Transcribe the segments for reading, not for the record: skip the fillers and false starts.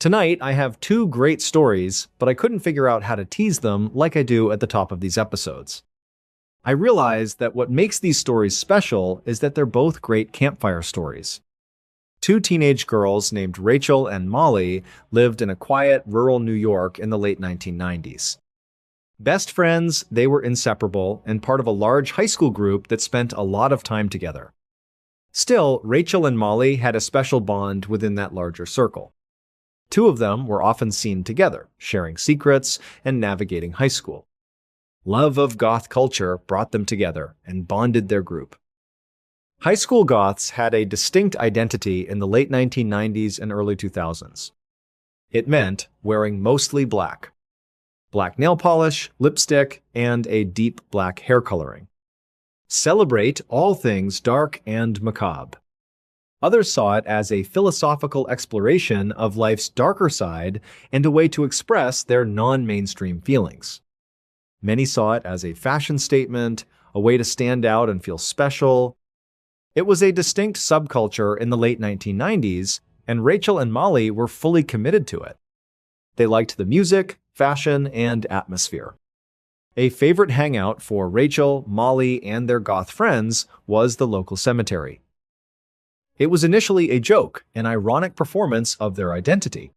Tonight, I have two great stories, but I couldn't figure out how to tease them like I do at the top of these episodes. I realized that what makes these stories special is that they're both great campfire stories. Two teenage girls named Rachel and Molly lived in a quiet, rural New York in the late 1990s. Best friends, they were inseparable and part of a large high school group that spent a lot of time together. Still, Rachel and Molly had a special bond within that larger circle. Two of them were often seen together, sharing secrets and navigating high school. Love of goth culture brought them together and bonded their group. High school goths had a distinct identity in the late 1990s and early 2000s. It meant wearing mostly black. Black nail polish, lipstick, and a deep black hair coloring. Celebrate all things dark and macabre. Others saw it as a philosophical exploration of life's darker side and a way to express their non-mainstream feelings. Many saw it as a fashion statement, a way to stand out and feel special. It was a distinct subculture in the late 1990s, and Rachel and Molly were fully committed to it. They liked the music, fashion, and atmosphere. A favorite hangout for Rachel, Molly, and their goth friends was the local cemetery. It was initially a joke, an ironic performance of their identity.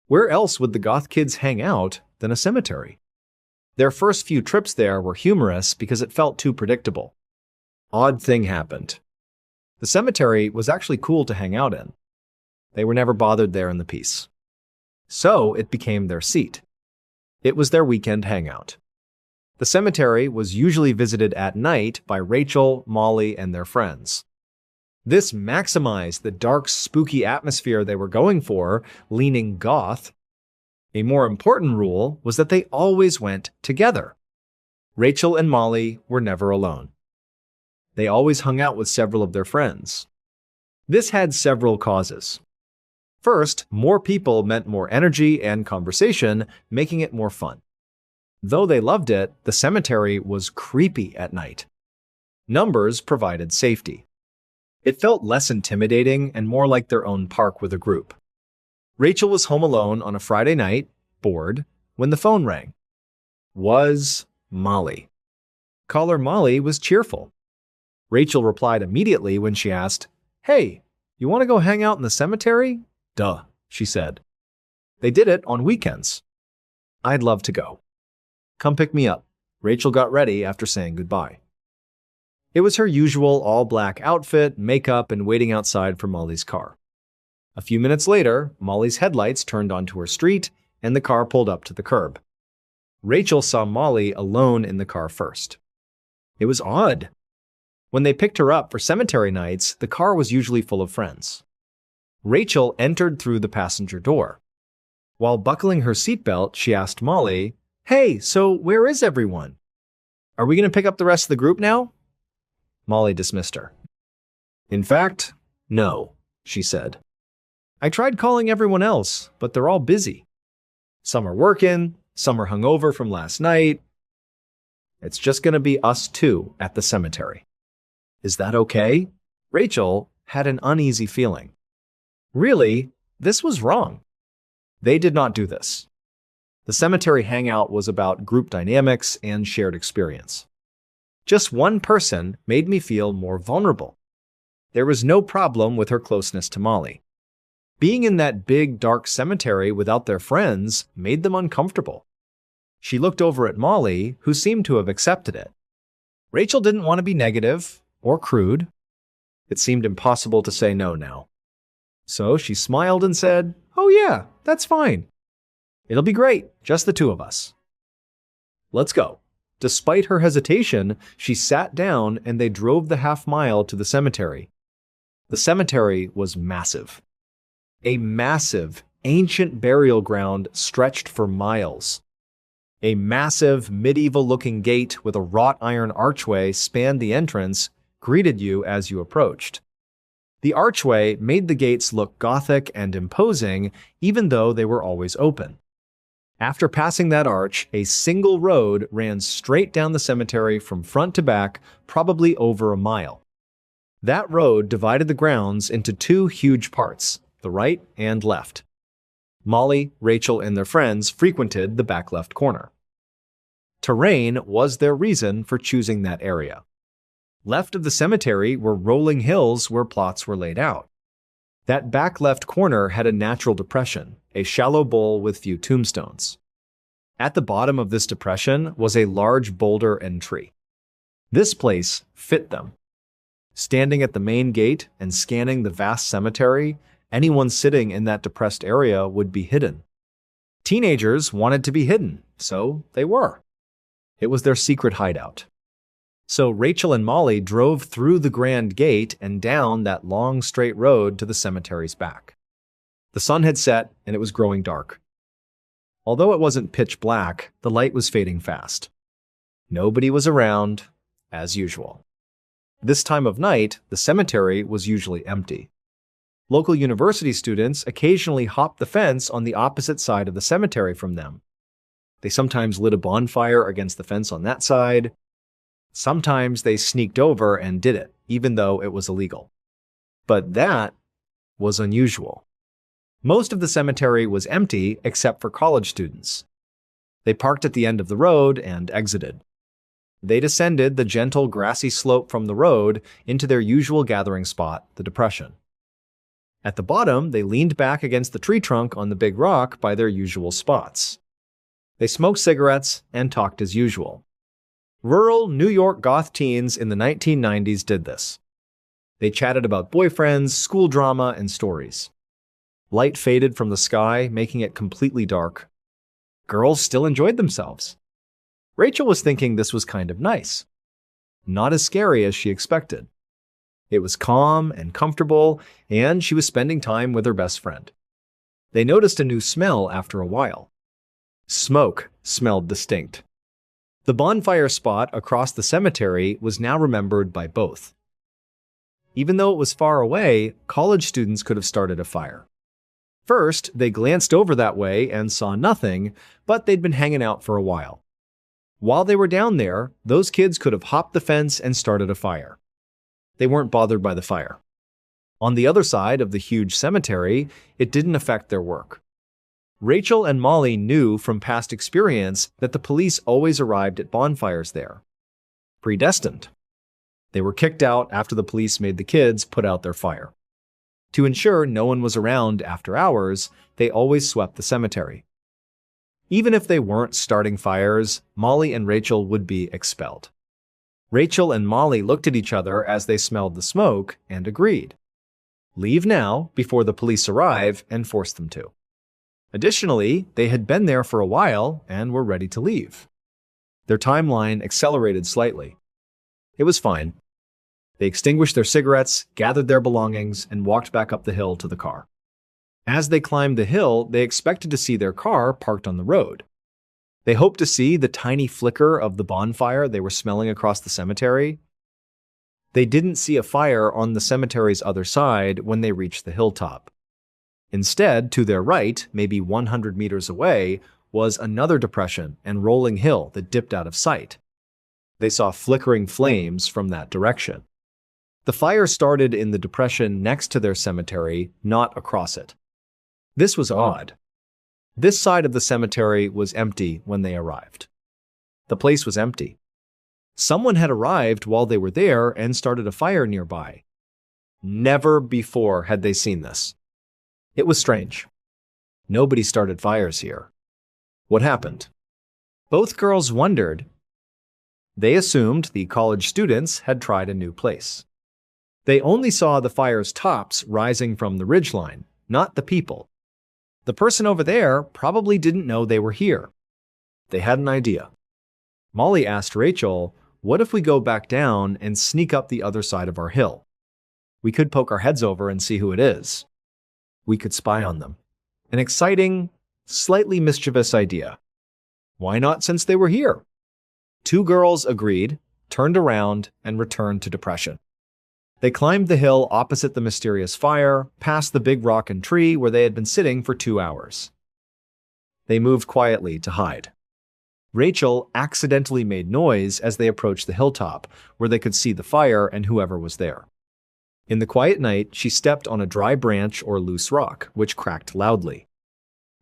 Where else would the goth kids hang out than a cemetery? Their first few trips there were humorous because it felt too predictable. Odd thing happened. The cemetery was actually cool to hang out in. They were never bothered there in the peace. So it became their seat. It was their weekend hangout. The cemetery was usually visited at night by Rachel, Molly, and their friends. This maximized the dark, spooky atmosphere they were going for, leaning goth. A more important rule was that they always went together. Rachel and Molly were never alone. They always hung out with several of their friends. This had several causes. First, more people meant more energy and conversation, making it more fun. Though they loved it, the cemetery was creepy at night. Numbers provided safety. It felt less intimidating and more like their own park with a group. Rachel was home alone on a Friday night, bored, when the phone rang. Was Molly. Caller Molly was cheerful. Rachel replied immediately when she asked, "Hey, you want to go hang out in the cemetery?" "Duh," she said. They did it on weekends. "I'd love to go. Come pick me up." Rachel got ready after saying goodbye. It was her usual all-black outfit, makeup, and waiting outside for Molly's car. A few minutes later, Molly's headlights turned onto her street, and the car pulled up to the curb. Rachel saw Molly alone in the car first. It was odd. When they picked her up for cemetery nights, the car was usually full of friends. Rachel entered through the passenger door. While buckling her seatbelt, she asked Molly, "Hey, so where is everyone? Are we going to pick up the rest of the group now?" Molly dismissed her. "In fact, no," she said. "I tried calling everyone else, but they're all busy. Some are working, some are hungover from last night. It's just going to be us two at the cemetery. Is that okay?" Rachel had an uneasy feeling. Really, this was wrong. They did not do this. The cemetery hangout was about group dynamics and shared experience. Just one person made me feel more vulnerable. There was no problem with her closeness to Molly. Being in that big, dark cemetery without their friends made them uncomfortable. She looked over at Molly, who seemed to have accepted it. Rachel didn't want to be negative or crude. It seemed impossible to say no now. So she smiled and said, "Oh yeah, that's fine. It'll be great, just the two of us. Let's go." Despite her hesitation, she sat down and they drove the half-mile to the cemetery. The cemetery was massive. A massive, ancient burial ground stretched for miles. A massive, medieval-looking gate with a wrought iron archway spanned the entrance, greeted you as you approached. The archway made the gates look gothic and imposing, even though they were always open. After passing that arch, a single road ran straight down the cemetery from front to back, probably over a mile. That road divided the grounds into two huge parts, the right and left. Molly, Rachel, and their friends frequented the back left corner. Terrain was their reason for choosing that area. Left of the cemetery were rolling hills where plots were laid out. That back left corner had a natural depression, a shallow bowl with few tombstones. At the bottom of this depression was a large boulder and tree. This place fit them. Standing at the main gate and scanning the vast cemetery, anyone sitting in that depressed area would be hidden. Teenagers wanted to be hidden, so they were. It was their secret hideout. So Rachel and Molly drove through the grand gate and down that long straight road to the cemetery's back. The sun had set and it was growing dark. Although it wasn't pitch black, the light was fading fast. Nobody was around, as usual. This time of night, the cemetery was usually empty. Local university students occasionally hopped the fence on the opposite side of the cemetery from them. They sometimes lit a bonfire against the fence on that side. Sometimes they sneaked over and did it, even though it was illegal. But that was unusual. Most of the cemetery was empty except for college students. They parked at the end of the road and exited. They descended the gentle grassy slope from the road into their usual gathering spot, the depression. At the bottom, they leaned back against the tree trunk on the big rock by their usual spots. They smoked cigarettes and talked as usual. Rural New York goth teens in the 1990s did this. They chatted about boyfriends, school drama, and stories. Light faded from the sky, making it completely dark. Girls still enjoyed themselves. Rachel was thinking this was kind of nice. Not as scary as she expected. It was calm and comfortable, and she was spending time with her best friend. They noticed a new smell after a while. Smoke smelled distinct. The bonfire spot across the cemetery was now remembered by both. Even though it was far away, college students could have started a fire. First, they glanced over that way and saw nothing, but they'd been hanging out for a while. While they were down there, those kids could have hopped the fence and started a fire. They weren't bothered by the fire. On the other side of the huge cemetery, it didn't affect their work. Rachel and Molly knew from past experience that the police always arrived at bonfires there. Predestined. They were kicked out after the police made the kids put out their fire. To ensure no one was around after hours, they always swept the cemetery. Even if they weren't starting fires, Molly and Rachel would be expelled. Rachel and Molly looked at each other as they smelled the smoke and agreed. Leave now before the police arrive and force them to. Additionally, they had been there for a while and were ready to leave. Their timeline accelerated slightly. It was fine. They extinguished their cigarettes, gathered their belongings, and walked back up the hill to the car. As they climbed the hill, they expected to see their car parked on the road. They hoped to see the tiny flicker of the bonfire they were smelling across the cemetery. They didn't see a fire on the cemetery's other side when they reached the hilltop. Instead, to their right, maybe 100 meters away, was another depression and rolling hill that dipped out of sight. They saw flickering flames from that direction. The fire started in the depression next to their cemetery, not across it. This was odd. This side of the cemetery was empty when they arrived. The place was empty. Someone had arrived while they were there and started a fire nearby. Never before had they seen this. It was strange. Nobody started fires here. What happened? Both girls wondered. They assumed the college students had tried a new place. They only saw the fire's tops rising from the ridgeline, not the people. The person over there probably didn't know they were here. They had an idea. Molly asked Rachel, "What if we go back down and sneak up the other side of our hill? We could poke our heads over and see who it is. We could spy on them." An exciting, slightly mischievous idea. Why not since they were here? Two girls agreed, turned around, and returned to depression. They climbed the hill opposite the mysterious fire, past the big rock and tree where they had been sitting for 2 hours. They moved quietly to hide. Rachel accidentally made noise as they approached the hilltop, where they could see the fire and whoever was there. In the quiet night, she stepped on a dry branch or loose rock, which cracked loudly.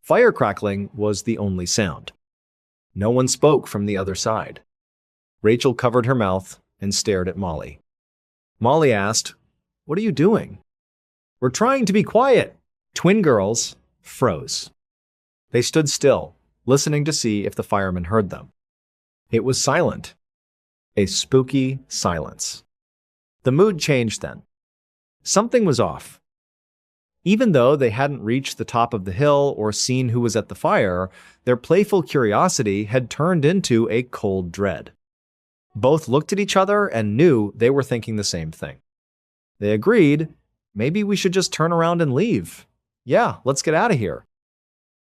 Fire crackling was the only sound. No one spoke from the other side. Rachel covered her mouth and stared at Molly. Molly asked, "What are you doing?" "We're trying to be quiet." Twin girls froze. They stood still, listening to see if the firemen heard them. It was silent. A spooky silence. The mood changed then. Something was off. Even though they hadn't reached the top of the hill or seen who was at the fire, their playful curiosity had turned into a cold dread. Both looked at each other and knew they were thinking the same thing. They agreed, maybe we should just turn around and leave. Yeah, let's get out of here.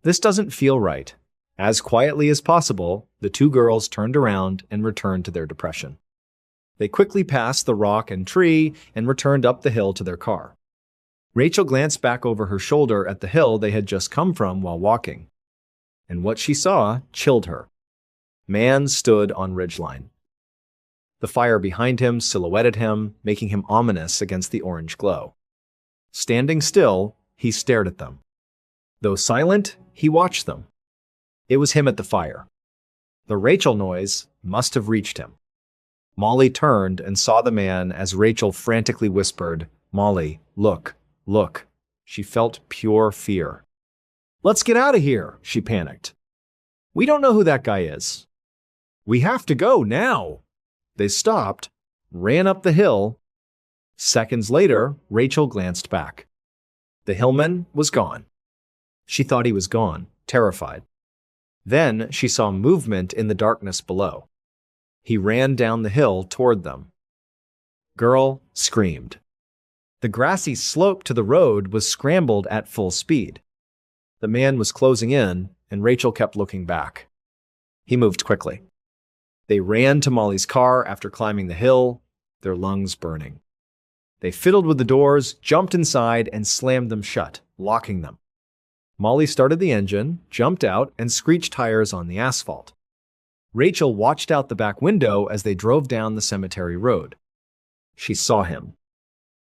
This doesn't feel right. As quietly as possible, the two girls turned around and returned to their depression. They quickly passed the rock and tree and returned up the hill to their car. Rachel glanced back over her shoulder at the hill they had just come from while walking. And what she saw chilled her. Man stood on ridgeline. The fire behind him silhouetted him, making him ominous against the orange glow. Standing still, he stared at them. Though silent, he watched them. It was him at the fire. The Rachel noise must have reached him. Molly turned and saw the man as Rachel frantically whispered, "Molly, look, look." She felt pure fear. "Let's get out of here," she panicked. "We don't know who that guy is." "We have to go now." They stopped, ran up the hill. Seconds later, Rachel glanced back. The hillman was gone. She thought he was gone, terrified. Then she saw movement in the darkness below. He ran down the hill toward them. Girl screamed. The grassy slope to the road was scrambled at full speed. The man was closing in, and Rachel kept looking back. He moved quickly. They ran to Molly's car after climbing the hill, their lungs burning. They fiddled with the doors, jumped inside, and slammed them shut, locking them. Molly started the engine, jumped out, and screeched tires on the asphalt. Rachel watched out the back window as they drove down the cemetery road. She saw him.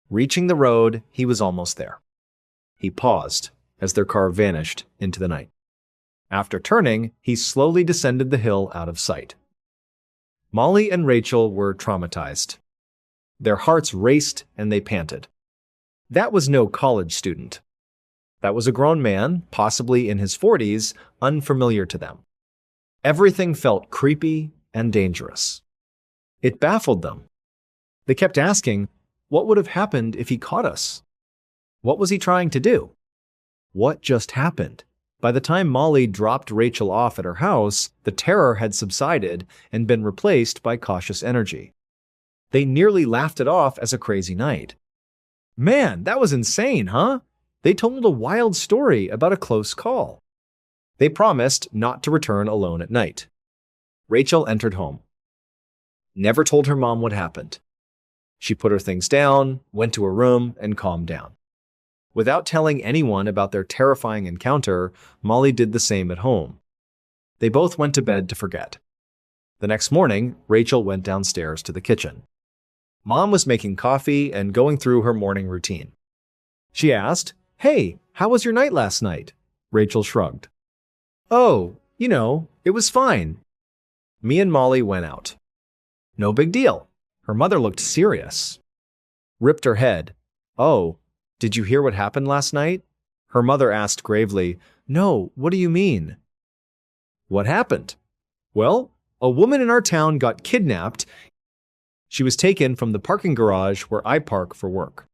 Reaching the road, he was almost there. He paused as their car vanished into the night. After turning, he slowly descended the hill out of sight. Molly and Rachel were traumatized. Their hearts raced and they panted. That was no college student. That was a grown man, possibly in his 40s, unfamiliar to them. Everything felt creepy and dangerous. It baffled them. They kept asking, what would have happened if he caught us? What was he trying to do? What just happened? By the time Molly dropped Rachel off at her house, the terror had subsided and been replaced by cautious energy. They nearly laughed it off as a crazy night. Man, that was insane, huh? They told a wild story about a close call. They promised not to return alone at night. Rachel entered home. Never told her mom what happened. She put her things down, went to her room, and calmed down. Without telling anyone about their terrifying encounter, Molly did the same at home. They both went to bed to forget. The next morning, Rachel went downstairs to the kitchen. Mom was making coffee and going through her morning routine. She asked, "Hey, how was your night last night?" Rachel shrugged. "Oh, it was fine. Me and Molly went out." "No big deal." Her mother looked serious. Ripped her head. "Oh, did you hear what happened last night?" Her mother asked gravely. "No, what do you mean?" "What happened?" "Well, a woman in our town got kidnapped. She was taken from the parking garage where I park for work.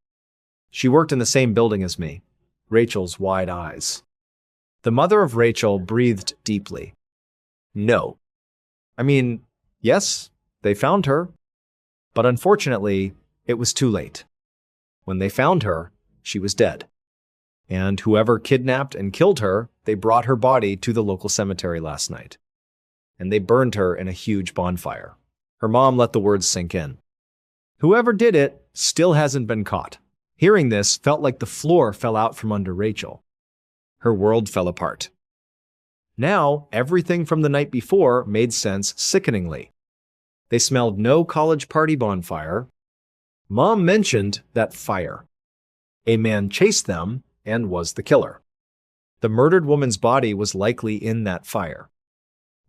She worked in the same building as me." Rachel's wide eyes. The mother of Rachel breathed deeply. "No. I mean, yes, they found her. But unfortunately, it was too late. When they found her, she was dead. And whoever kidnapped and killed her, they brought her body to the local cemetery last night. And they burned her in a huge bonfire." Her mom let the words sink in. "Whoever did it still hasn't been caught." Hearing this felt like the floor fell out from under Rachel. Her world fell apart. Now, everything from the night before made sense sickeningly. They smelled no college party bonfire. Mom mentioned that fire. A man chased them and was the killer. The murdered woman's body was likely in that fire.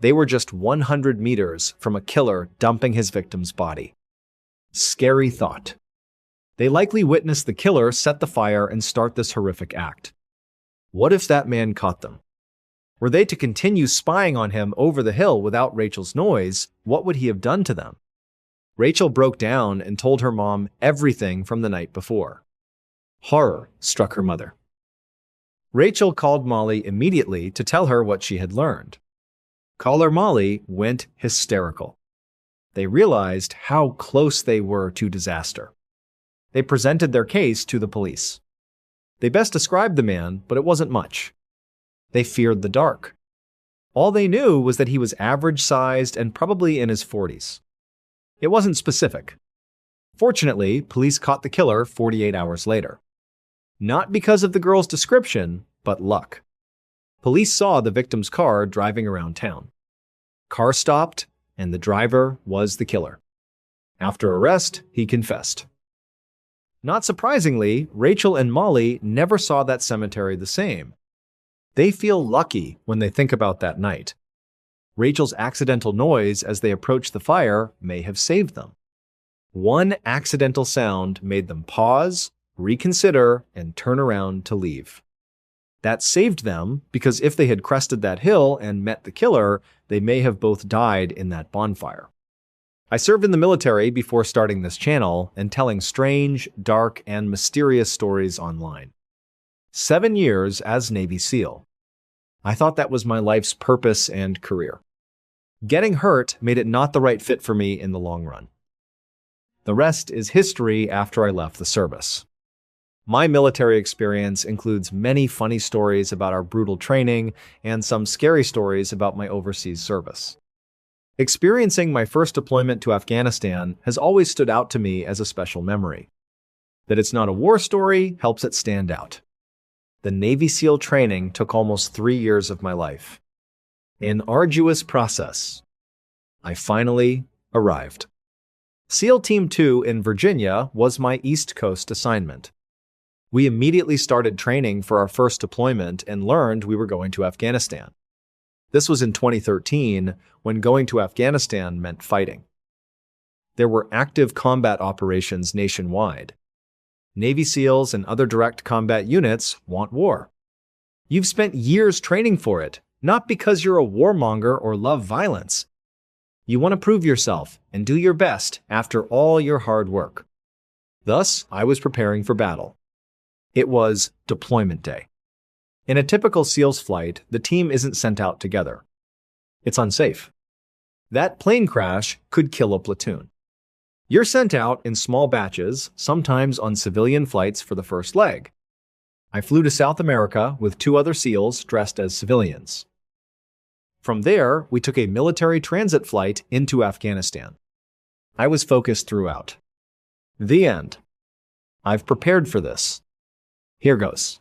They were just 100 meters from a killer dumping his victim's body. Scary thought. They likely witnessed the killer set the fire and start this horrific act. What if that man caught them? Were they to continue spying on him over the hill without Rachel's noise, what would he have done to them? Rachel broke down and told her mom everything from the night before. Horror struck her mother. Rachel called Molly immediately to tell her what she had learned. Caller Molly went hysterical. They realized how close they were to disaster. They presented their case to the police. They best described the man, but it wasn't much. They feared the dark. All they knew was that he was average-sized and probably in his 40s. It wasn't specific. Fortunately, police caught the killer 48 hours later. Not because of the girl's description, but luck. Police saw the victim's car driving around town. Car stopped, and the driver was the killer. After arrest, he confessed. Not surprisingly, Rachel and Molly never saw that cemetery the same. They feel lucky when they think about that night. Rachel's accidental noise as they approached the fire may have saved them. One accidental sound made them pause, reconsider, and turn around to leave. That saved them because if they had crested that hill and met the killer, they may have both died in that bonfire. I served in the military before starting this channel and telling strange, dark, and mysterious stories online. 7 years as Navy SEAL. I thought that was my life's purpose and career. Getting hurt made it not the right fit for me in the long run. The rest is history after I left the service. My military experience includes many funny stories about our brutal training and some scary stories about my overseas service. Experiencing my first deployment to Afghanistan has always stood out to me as a special memory. That it's not a war story helps it stand out. The Navy SEAL training took almost 3 years of my life. An arduous process. I finally arrived. SEAL Team 2 in Virginia was my East Coast assignment. We immediately started training for our first deployment and learned we were going to Afghanistan. This was in 2013, when going to Afghanistan meant fighting. There were active combat operations nationwide. Navy SEALs and other direct combat units want war. You've spent years training for it, not because you're a warmonger or love violence. You want to prove yourself and do your best after all your hard work. Thus, I was preparing for battle. It was deployment day. In a typical SEALs flight, the team isn't sent out together. It's unsafe. That plane crash could kill a platoon. You're sent out in small batches, sometimes on civilian flights for the first leg. I flew to South America with 2 other SEALs dressed as civilians. From there, we took a military transit flight into Afghanistan. I was focused throughout. The end. I've prepared for this. Here goes.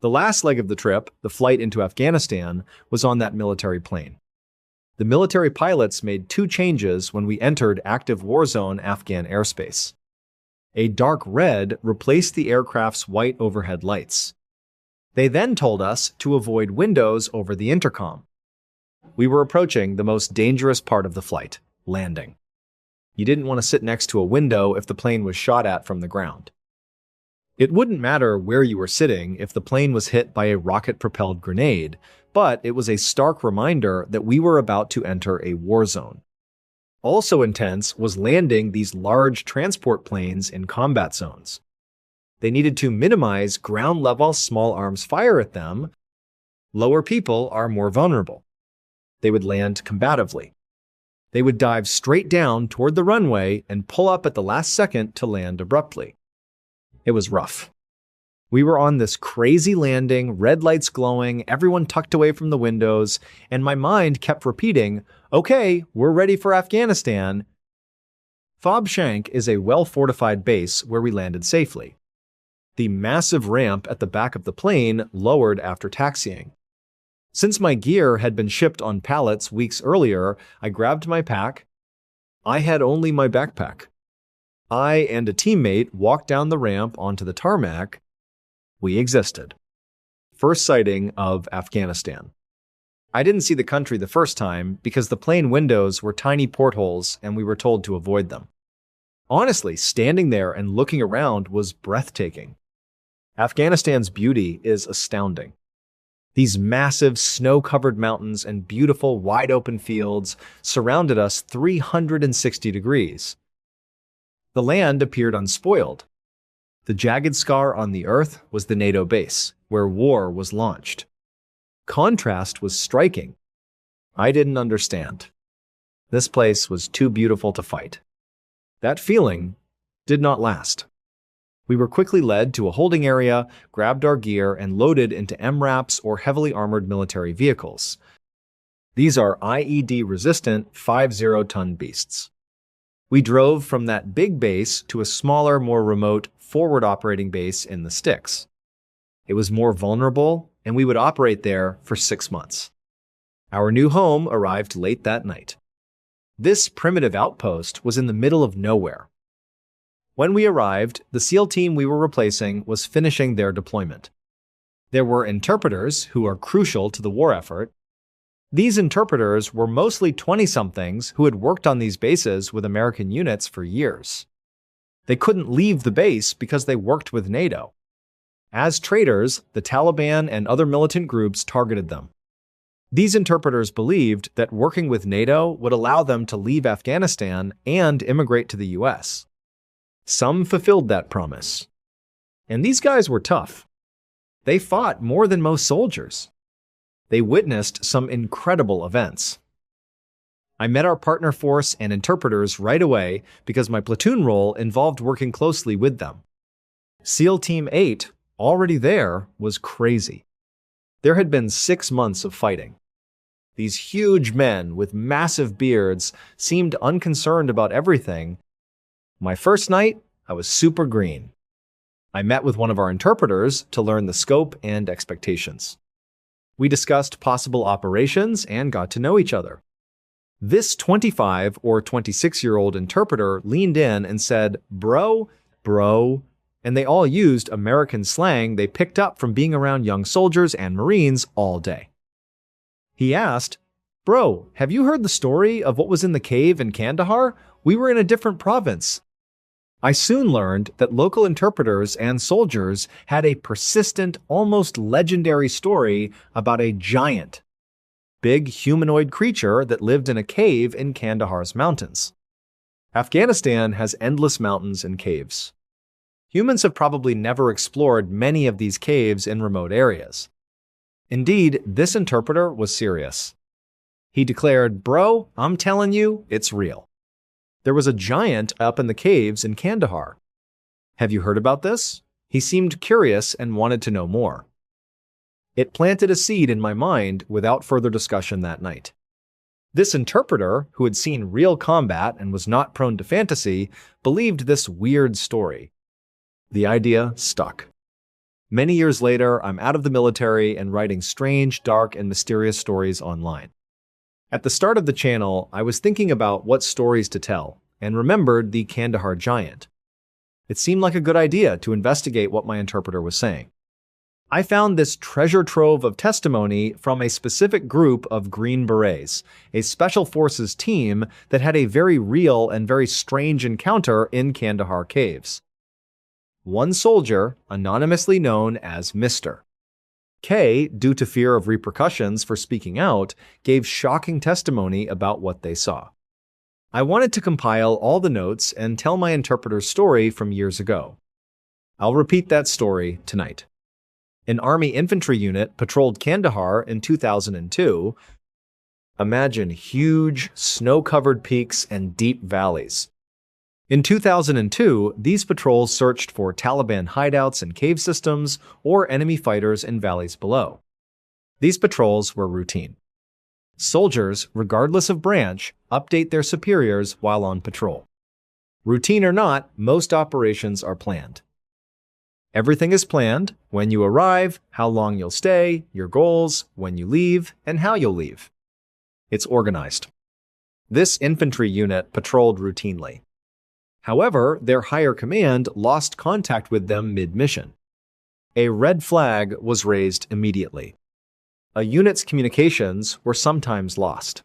The last leg of the trip, the flight into Afghanistan, was on that military plane. The military pilots made 2 changes when we entered active war zone Afghan airspace. A dark red replaced the aircraft's white overhead lights. They then told us to avoid windows over the intercom. We were approaching the most dangerous part of the flight, landing. You didn't want to sit next to a window if the plane was shot at from the ground. It wouldn't matter where you were sitting if the plane was hit by a rocket-propelled grenade, but it was a stark reminder that we were about to enter a war zone. Also intense was landing these large transport planes in combat zones. They needed to minimize ground-level small arms fire at them. Lower people are more vulnerable. They would land combatively. They would dive straight down toward the runway and pull up at the last second to land abruptly. It was rough. We were on this crazy landing, red lights glowing, everyone tucked away from the windows, and my mind kept repeating, "Okay, we're ready for Afghanistan." Fob Shank is a well-fortified base where we landed safely. The massive ramp at the back of the plane lowered after taxiing. Since my gear had been shipped on pallets weeks earlier, I grabbed my pack. I had only my backpack. I and a teammate walked down the ramp onto the tarmac. We existed. First sighting of Afghanistan. I didn't see the country the first time because the plane windows were tiny portholes and we were told to avoid them. Honestly, standing there and looking around was breathtaking. Afghanistan's beauty is astounding. These massive snow-covered mountains and beautiful wide-open fields surrounded us 360 degrees. The land appeared unspoiled. The jagged scar on the earth was the NATO base, where war was launched. Contrast was striking. I didn't understand. This place was too beautiful to fight. That feeling did not last. We were quickly led to a holding area, grabbed our gear, and loaded into MRAPs or heavily armored military vehicles. These are IED-resistant 50-ton beasts. We drove from that big base to a smaller, more remote, forward-operating base in the sticks. It was more vulnerable, and we would operate there for 6 months. Our new home arrived late that night. This primitive outpost was in the middle of nowhere. When we arrived, the SEAL team we were replacing was finishing their deployment. There were interpreters who are crucial to the war effort. These interpreters were mostly 20-somethings who had worked on these bases with American units for years. They couldn't leave the base because they worked with NATO. As traitors, the Taliban and other militant groups targeted them. These interpreters believed that working with NATO would allow them to leave Afghanistan and immigrate to the US. Some fulfilled that promise. And these guys were tough. They fought more than most soldiers. They witnessed some incredible events. I met our partner force and interpreters right away because my platoon role involved working closely with them. SEAL Team 8, already there, was crazy. There had been 6 months of fighting. These huge men with massive beards seemed unconcerned about everything. My first night, I was super green. I met with one of our interpreters to learn the scope and expectations. We discussed possible operations and got to know each other. This 25 or 26-year-old interpreter leaned in and said, bro, and they all used American slang they picked up from being around young soldiers and Marines all day. He asked, bro, have you heard the story of what was in the cave in Kandahar? We were in a different province. I soon learned that local interpreters and soldiers had a persistent, almost legendary story about a giant, big humanoid creature that lived in a cave in Kandahar's mountains. Afghanistan has endless mountains and caves. Humans have probably never explored many of these caves in remote areas. Indeed, this interpreter was serious. He declared, bro, I'm telling you, it's real. There was a giant up in the caves in Kandahar. Have you heard about this? He seemed curious and wanted to know more. It planted a seed in my mind without further discussion that night. This interpreter, who had seen real combat and was not prone to fantasy, believed this weird story. The idea stuck. Many years later, I'm out of the military and writing strange, dark, and mysterious stories online. At the start of the channel, I was thinking about what stories to tell, and remembered the Kandahar giant. It seemed like a good idea to investigate what my interpreter was saying. I found this treasure trove of testimony from a specific group of Green Berets, a special forces team that had a very real and very strange encounter in Kandahar caves. One soldier, anonymously known as Mr. K, due to fear of repercussions for speaking out, gave shocking testimony about what they saw. I wanted to compile all the notes and tell my interpreter's story from years ago. I'll repeat that story tonight. An Army infantry unit patrolled Kandahar in 2002. Imagine huge, snow-covered peaks and deep valleys. In 2002, these patrols searched for Taliban hideouts and cave systems or enemy fighters in valleys below. These patrols were routine. Soldiers, regardless of branch, update their superiors while on patrol. Routine or not, most operations are planned. Everything is planned: when you arrive, how long you'll stay, your goals, when you leave, and how you'll leave. It's organized. This infantry unit patrolled routinely. However, their higher command lost contact with them mid-mission. A red flag was raised immediately. A unit's communications were sometimes lost.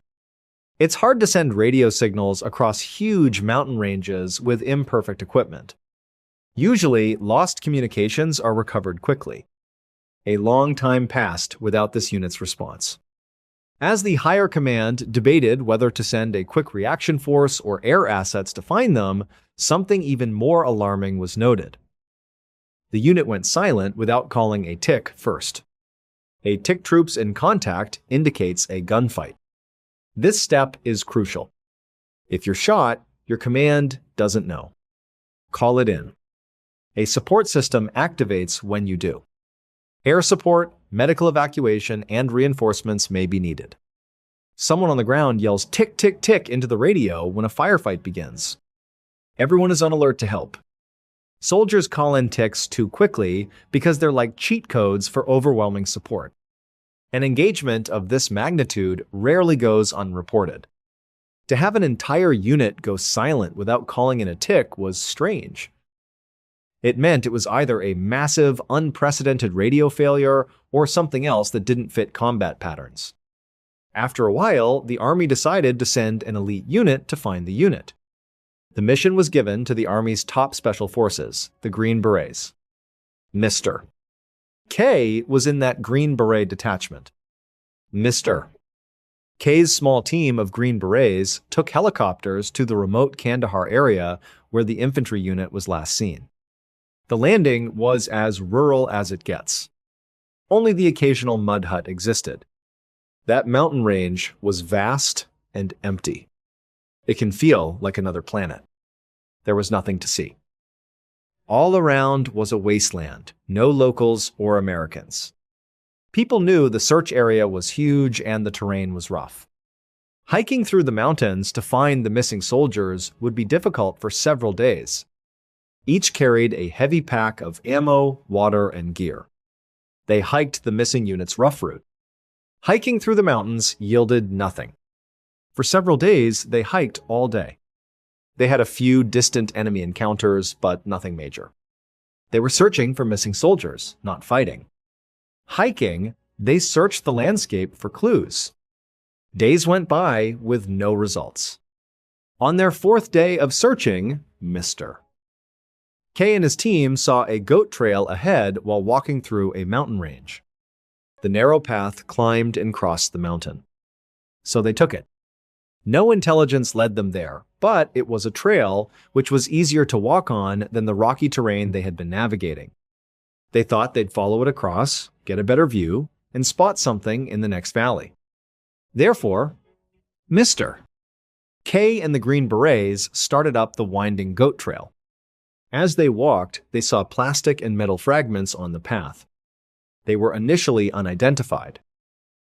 It's hard to send radio signals across huge mountain ranges with imperfect equipment. Usually, lost communications are recovered quickly. A long time passed without this unit's response. As the higher command debated whether to send a quick reaction force or air assets to find them, something even more alarming was noted. The unit went silent without calling a tick first. A tick troops in contact indicates a gunfight. This step is crucial. If you're shot, your command doesn't know. Call it in. A support system activates when you do. Air support, medical evacuation, and reinforcements may be needed. Someone on the ground yells tick, tick, tick into the radio when a firefight begins. Everyone is on alert to help. Soldiers call in ticks too quickly because they're like cheat codes for overwhelming support. An engagement of this magnitude rarely goes unreported. To have an entire unit go silent without calling in a tick was strange. It meant it was either a massive, unprecedented radio failure or something else that didn't fit combat patterns. After a while, the Army decided to send an elite unit to find the unit. The mission was given to the Army's top special forces, the Green Berets. Mr. K was in that Green Beret detachment. Mr. K's small team of Green Berets took helicopters to the remote Kandahar area where the infantry unit was last seen. The landing was as rural as it gets. Only the occasional mud hut existed. That mountain range was vast and empty. It can feel like another planet. There was nothing to see. All around was a wasteland, no locals or Americans. People knew the search area was huge and the terrain was rough. Hiking through the mountains to find the missing soldiers would be difficult for several days. Each carried a heavy pack of ammo, water, and gear. They hiked the missing unit's rough route. Hiking through the mountains yielded nothing. For several days, they hiked all day. They had a few distant enemy encounters, but nothing major. They were searching for missing soldiers, not fighting. Hiking, they searched the landscape for clues. Days went by with no results. On their fourth day of searching, Mr. K and his team saw a goat trail ahead while walking through a mountain range. The narrow path climbed and crossed the mountain. So they took it. No intelligence led them there, but it was a trail which was easier to walk on than the rocky terrain they had been navigating. They thought they'd follow it across, get a better view, and spot something in the next valley. Therefore, Mr. K and the Green Berets started up the winding goat trail. As they walked, they saw plastic and metal fragments on the path. They were initially unidentified.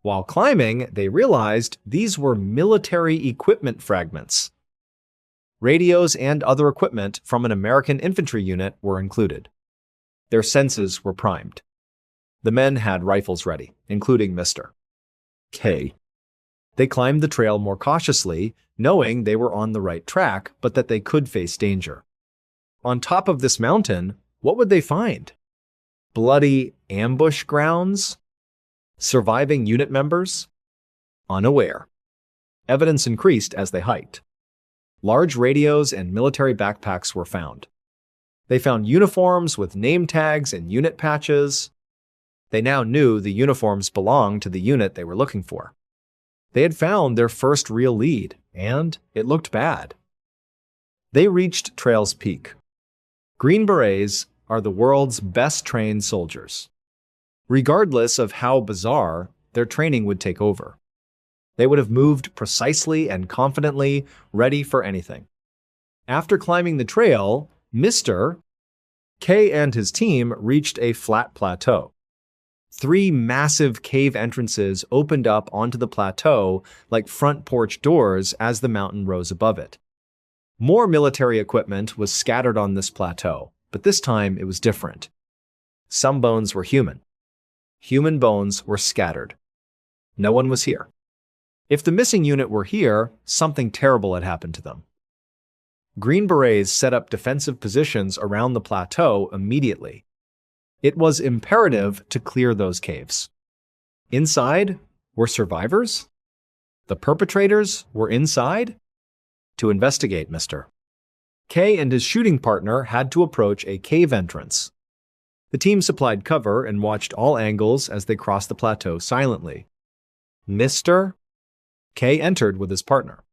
While climbing, they realized these were military equipment fragments. Radios and other equipment from an American infantry unit were included. Their senses were primed. The men had rifles ready, including Mr. K. They climbed the trail more cautiously, knowing they were on the right track, but that they could face danger. On top of this mountain, what would they find? Bloody ambush grounds? Surviving unit members? Unaware. Evidence increased as they hiked. Large radios and military backpacks were found. They found uniforms with name tags and unit patches. They now knew the uniforms belonged to the unit they were looking for. They had found their first real lead, and it looked bad. They reached Trail's peak. Green Berets are the world's best trained soldiers. Regardless of how bizarre, their training would take over. They would have moved precisely and confidently, ready for anything. After climbing the trail, Mr. K and his team reached a flat plateau. 3 massive cave entrances opened up onto the plateau like front porch doors as the mountain rose above it. More military equipment was scattered on this plateau, but this time it was different. Some bones were human. Human bones were scattered. No one was here. If the missing unit were here, something terrible had happened to them. Green Berets set up defensive positions around the plateau immediately. It was imperative to clear those caves. Inside were survivors? The perpetrators were inside? To investigate, Mr. K and his shooting partner had to approach a cave entrance. The team supplied cover and watched all angles as they crossed the plateau silently. Mr. K entered with his partner.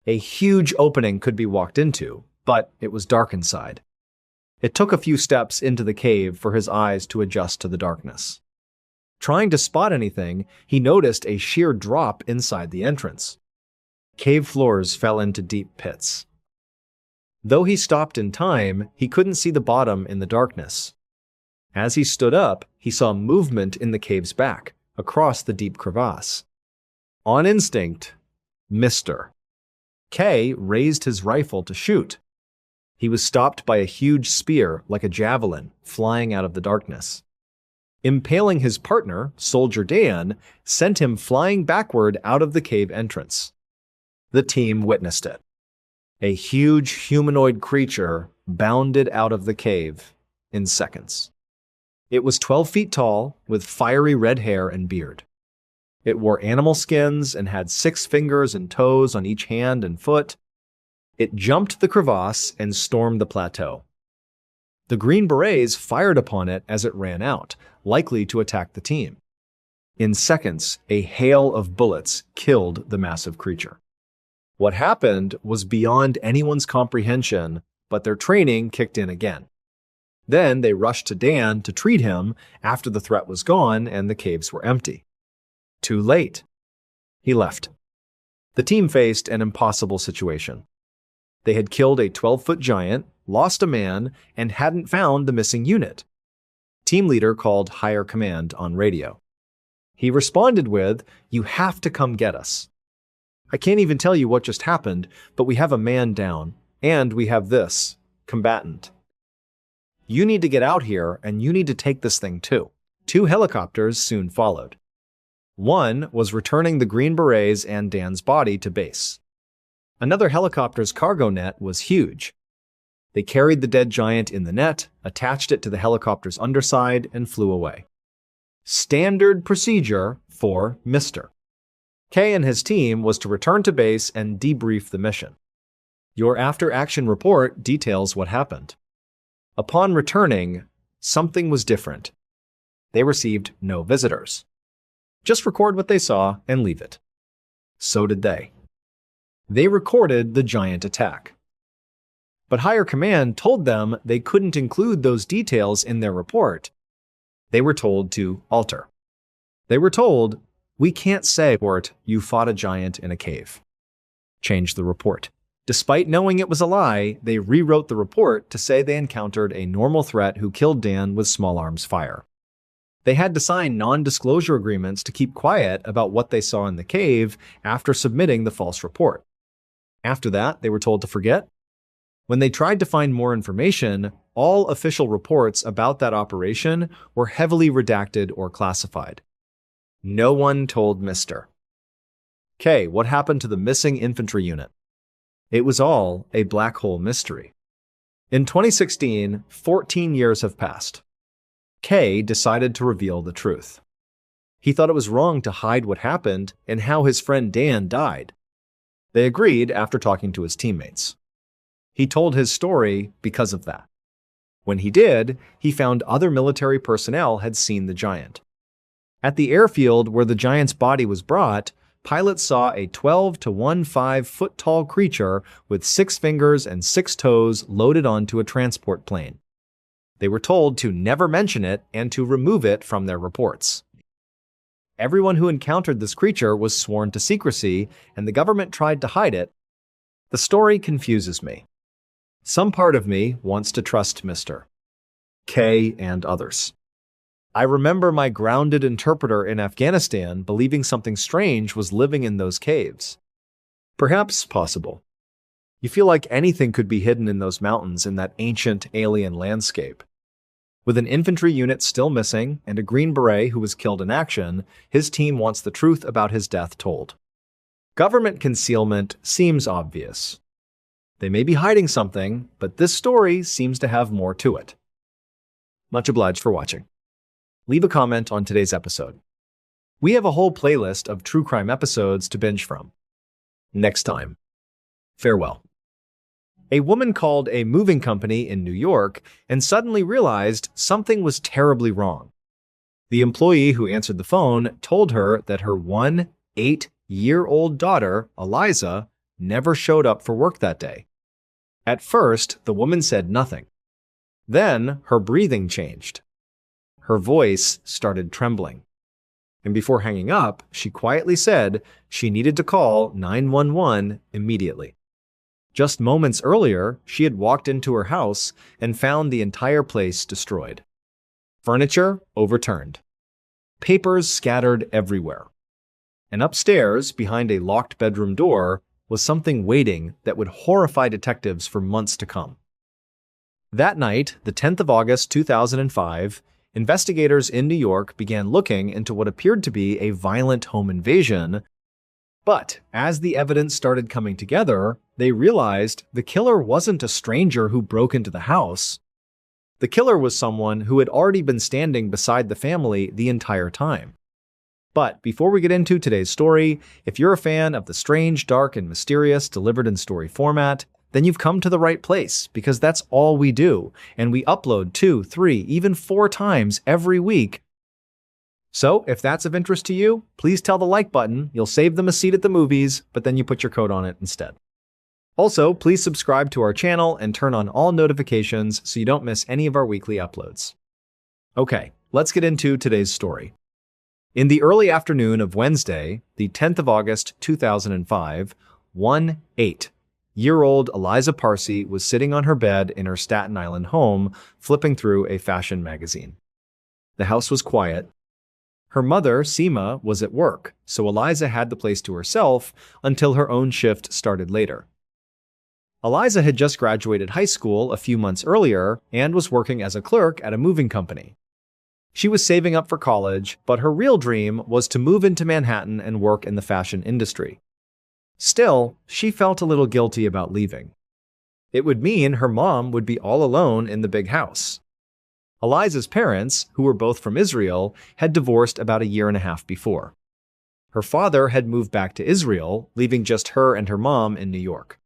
A huge opening could be walked into, but it was dark inside. It took a few steps into the cave for his eyes to adjust to the darkness. Trying to spot anything, he noticed a sheer drop inside the entrance. Cave floors fell into deep pits. Though he stopped in time, he couldn't see the bottom in the darkness. As he stood up, he saw movement in the cave's back, across the deep crevasse. On instinct, Mr. K raised his rifle to shoot. He was stopped by a huge spear, like a javelin, flying out of the darkness. Impaling his partner, Soldier Dan, sent him flying backward out of the cave entrance. The team witnessed it. A huge humanoid creature bounded out of the cave in seconds. It was 12 feet tall, with fiery red hair and beard. It wore animal skins and had 6 fingers and toes on each hand and foot. It jumped the crevasse and stormed the plateau. The Green Berets fired upon it as it ran out, likely to attack the team. In seconds, a hail of bullets killed the massive creature. What happened was beyond anyone's comprehension, but their training kicked in again. Then they rushed to Dan to treat him after the threat was gone and the caves were empty. Too late. He left. The team faced an impossible situation. They had killed a 12-foot giant, lost a man, and hadn't found the missing unit. Team leader called higher command on radio. He responded with, "You have to come get us. I can't even tell you what just happened, but we have a man down, and we have this combatant. You need to get out here, and you need to take this thing too." 2 helicopters soon followed. One was returning the Green Berets and Dan's body to base. Another helicopter's cargo net was huge. They carried the dead giant in the net, attached it to the helicopter's underside, and flew away. Standard procedure for Mr. K and his team was to return to base and debrief the mission. Your after-action report details what happened. Upon returning, something was different. They received no visitors. Just record what they saw and leave it. So did they. They recorded the giant attack. But higher command told them they couldn't include those details in their report. They were told to alter. They were told, "We can't say, you fought a giant in a cave." Change the report. Despite knowing it was a lie, they rewrote the report to say they encountered a normal threat who killed Dan with small arms fire. They had to sign non-disclosure agreements to keep quiet about what they saw in the cave after submitting the false report. After that, they were told to forget. When they tried to find more information, all official reports about that operation were heavily redacted or classified. No one told Mr. K what happened to the missing infantry unit. It was all a black hole mystery. In 2016, 14 years have passed. K decided to reveal the truth. He thought it was wrong to hide what happened and how his friend Dan died. They agreed after talking to his teammates. He told his story because of that. When he did, he found other military personnel had seen the giant. At the airfield where the giant's body was brought, pilots saw a 12 to 15-foot tall creature with 6 fingers and 6 toes loaded onto a transport plane. They were told to never mention it and to remove it from their reports. Everyone who encountered this creature was sworn to secrecy, and the government tried to hide it. The story confuses me. Some part of me wants to trust Mr. K and others. I remember my grounded interpreter in Afghanistan believing something strange was living in those caves. Perhaps possible. You feel like anything could be hidden in those mountains in that ancient alien landscape. With an infantry unit still missing and a Green Beret who was killed in action, his team wants the truth about his death told. Government concealment seems obvious. They may be hiding something, but this story seems to have more to it. Much obliged for watching. Leave a comment on today's episode. We have a whole playlist of true crime episodes to binge from. Next time. Farewell. A woman called a moving company in New York and suddenly realized something was terribly wrong. The employee who answered the phone told her that her 8-year-old daughter, Eliza, never showed up for work that day. At first, the woman said nothing. Then her breathing changed. Her voice started trembling. And before hanging up, she quietly said she needed to call 911 immediately. Just moments earlier, she had walked into her house and found the entire place destroyed. Furniture overturned. Papers scattered everywhere. And upstairs, behind a locked bedroom door, was something waiting that would horrify detectives for months to come. That night, the 10th of August 2005, investigators in New York began looking into what appeared to be a violent home invasion. But as the evidence started coming together, they realized the killer wasn't a stranger who broke into the house. The killer was someone who had already been standing beside the family the entire time. But before we get into today's story, if you're a fan of the strange, dark, and mysterious delivered in story format, then you've come to the right place, because that's all we do, and we upload 2, 3, even 4 times every week. So if that's of interest to you, please tell the like button. You'll save them a seat at the movies, but then you put your code on it instead. Also, please subscribe to our channel and turn on all notifications so you don't miss any of our weekly uploads. Okay, let's get into today's story. In the early afternoon of Wednesday, the 10th of August 2005, 8-year-old Eliza Parsi was sitting on her bed in her Staten Island home, flipping through a fashion magazine. The house was quiet. Her mother, Seema, was at work, so Eliza had the place to herself until her own shift started later. Eliza had just graduated high school a few months earlier and was working as a clerk at a moving company. She was saving up for college, but her real dream was to move into Manhattan and work in the fashion industry. Still, she felt a little guilty about leaving. It would mean her mom would be all alone in the big house. Eliza's parents, who were both from Israel, had divorced about a year and a half before. Her father had moved back to Israel, leaving just her and her mom in New York.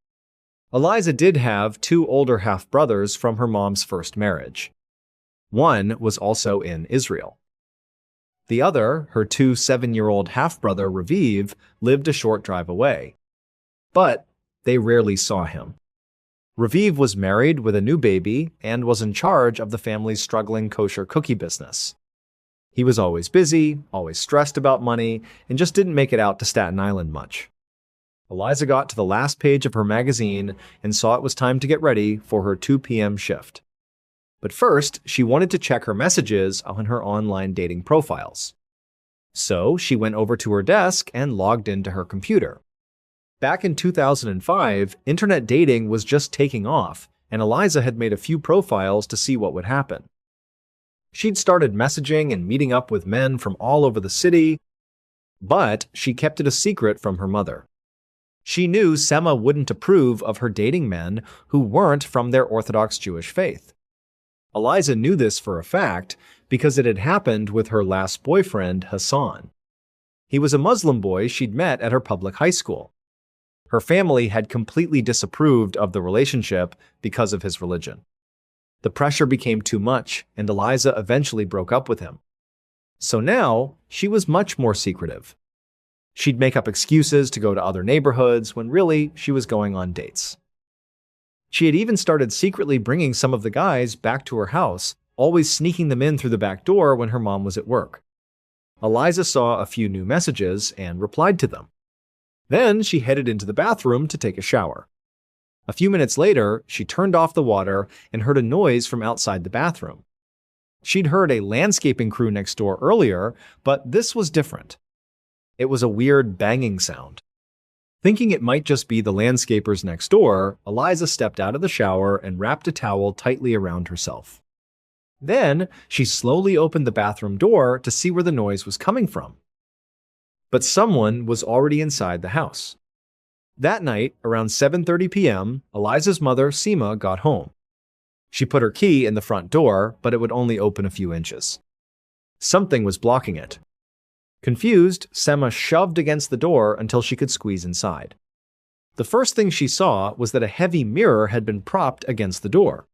Eliza did have 2 older half-brothers from her mom's first marriage. One was also in Israel. The other, her 7-year-old half-brother Raviv, lived a short drive away. But they rarely saw him. Raviv was married with a new baby and was in charge of the family's struggling kosher cookie business. He was always busy, always stressed about money, and just didn't make it out to Staten Island much. Eliza got to the last page of her magazine and saw it was time to get ready for her 2 p.m. shift. But first, she wanted to check her messages on her online dating profiles. So she went over to her desk and logged into her computer. Back in 2005, internet dating was just taking off, and Eliza had made a few profiles to see what would happen. She'd started messaging and meeting up with men from all over the city, but she kept it a secret from her mother. She knew Seema wouldn't approve of her dating men who weren't from their Orthodox Jewish faith. Eliza knew this for a fact because it had happened with her last boyfriend, Hassan. He was a Muslim boy she'd met at her public high school. Her family had completely disapproved of the relationship because of his religion. The pressure became too much, and Eliza eventually broke up with him. So now, she was much more secretive. She'd make up excuses to go to other neighborhoods when really she was going on dates. She had even started secretly bringing some of the guys back to her house, always sneaking them in through the back door when her mom was at work. Eliza saw a few new messages and replied to them. Then she headed into the bathroom to take a shower. A few minutes later, she turned off the water and heard a noise from outside the bathroom. She'd heard a landscaping crew next door earlier, but this was different. It was a weird banging sound. Thinking it might just be the landscapers next door, Eliza stepped out of the shower and wrapped a towel tightly around herself. Then, she slowly opened the bathroom door to see where the noise was coming from. But someone was already inside the house. That night, around 7:30 p.m., Eliza's mother, Seema, got home. She put her key in the front door, but it would only open a few inches. Something was blocking it. Confused, Sema shoved against the door until she could squeeze inside. The first thing she saw was that a heavy mirror had been propped against the door.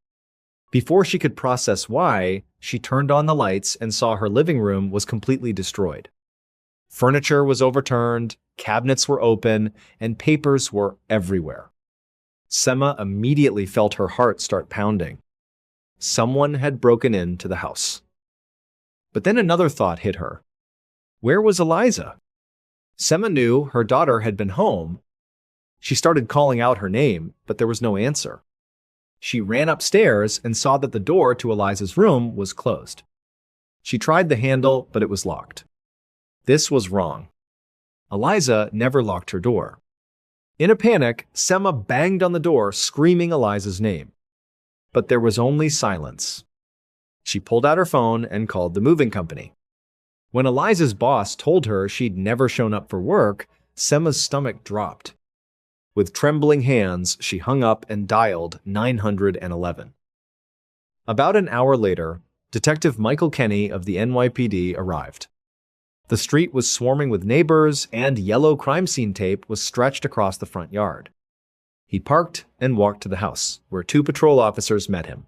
Before she could process why, she turned on the lights and saw her living room was completely destroyed. Furniture was overturned, cabinets were open, and papers were everywhere. Sema immediately felt her heart start pounding. Someone had broken into the house. But then another thought hit her. Where was Eliza? Sema knew her daughter had been home. She started calling out her name, but there was no answer. She ran upstairs and saw that the door to Eliza's room was closed. She tried the handle, but it was locked. This was wrong. Eliza never locked her door. In a panic, Sema banged on the door, screaming Eliza's name. But there was only silence. She pulled out her phone and called the moving company. When Eliza's boss told her she'd never shown up for work, Sema's stomach dropped. With trembling hands, she hung up and dialed 911. About an hour later, Detective Michael Kenny of the NYPD arrived. The street was swarming with neighbors, and yellow crime scene tape was stretched across the front yard. He parked and walked to the house, where 2 patrol officers met him.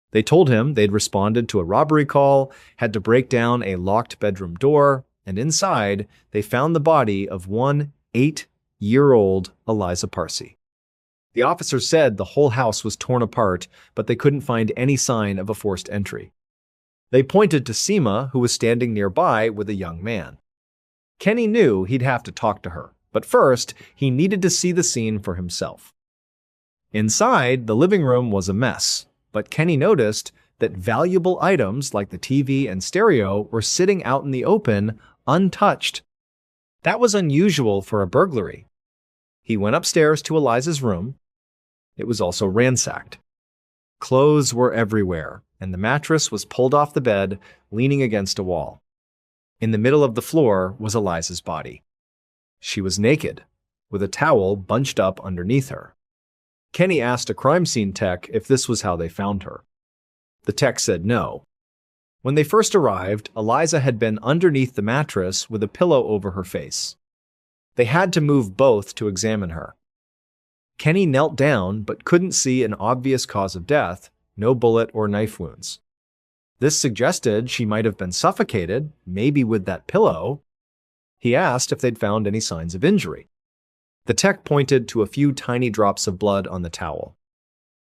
They told him they'd responded to a robbery call, had to break down a locked bedroom door, and inside, they found the body of one 8-year-old Eliza Parsi. The officers said the whole house was torn apart, but they couldn't find any sign of a forced entry. They pointed to Sema, who was standing nearby with a young man. Kenny knew he'd have to talk to her, but first, he needed to see the scene for himself. Inside, the living room was a mess, but Kenny noticed that valuable items like the TV and stereo were sitting out in the open, untouched. That was unusual for a burglary. He went upstairs to Eliza's room. It was also ransacked. Clothes were everywhere, and the mattress was pulled off the bed, leaning against a wall. In the middle of the floor was Eliza's body. She was naked, with a towel bunched up underneath her. Kenny asked a crime scene tech if this was how they found her. The tech said no. When they first arrived, Eliza had been underneath the mattress with a pillow over her face. They had to move both to examine her. Kenny knelt down but couldn't see an obvious cause of death, no bullet or knife wounds. This suggested she might have been suffocated, maybe with that pillow. He asked if they'd found any signs of injury. The tech pointed to a few tiny drops of blood on the towel.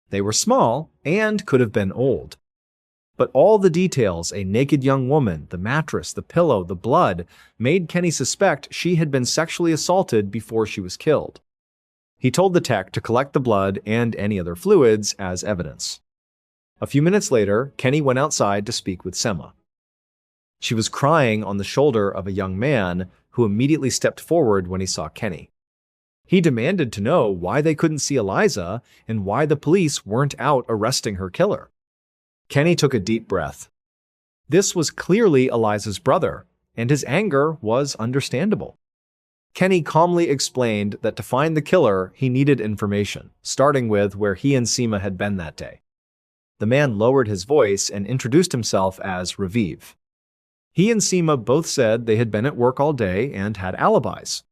They were small and could have been old. But all the details, a naked young woman, the mattress, the pillow, the blood, made Kenny suspect she had been sexually assaulted before she was killed. He told the tech to collect the blood and any other fluids as evidence. A few minutes later, Kenny went outside to speak with Sema. She was crying on the shoulder of a young man who immediately stepped forward when he saw Kenny. He demanded to know why they couldn't see Eliza and why the police weren't out arresting her killer. Kenny took a deep breath. This was clearly Eliza's brother, and his anger was understandable. Kenny calmly explained that to find the killer, he needed information, starting with where he and Sema had been that day. The man lowered his voice and introduced himself as Raviv. He and Sema both said they had been at work all day and had alibis.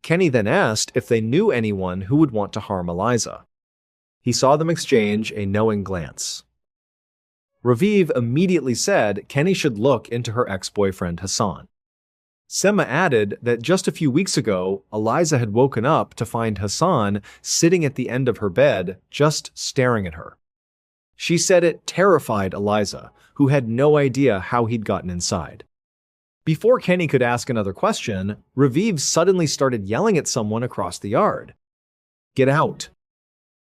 Kenny then asked if they knew anyone who would want to harm Eliza. He saw them exchange a knowing glance. Raviv immediately said Kenny should look into her ex-boyfriend Hassan. Sema added that just a few weeks ago, Eliza had woken up to find Hassan sitting at the end of her bed, just staring at her. She said it terrified Eliza, who had no idea how he'd gotten inside. Before Kenny could ask another question, Raviv suddenly started yelling at someone across the yard. "Get out!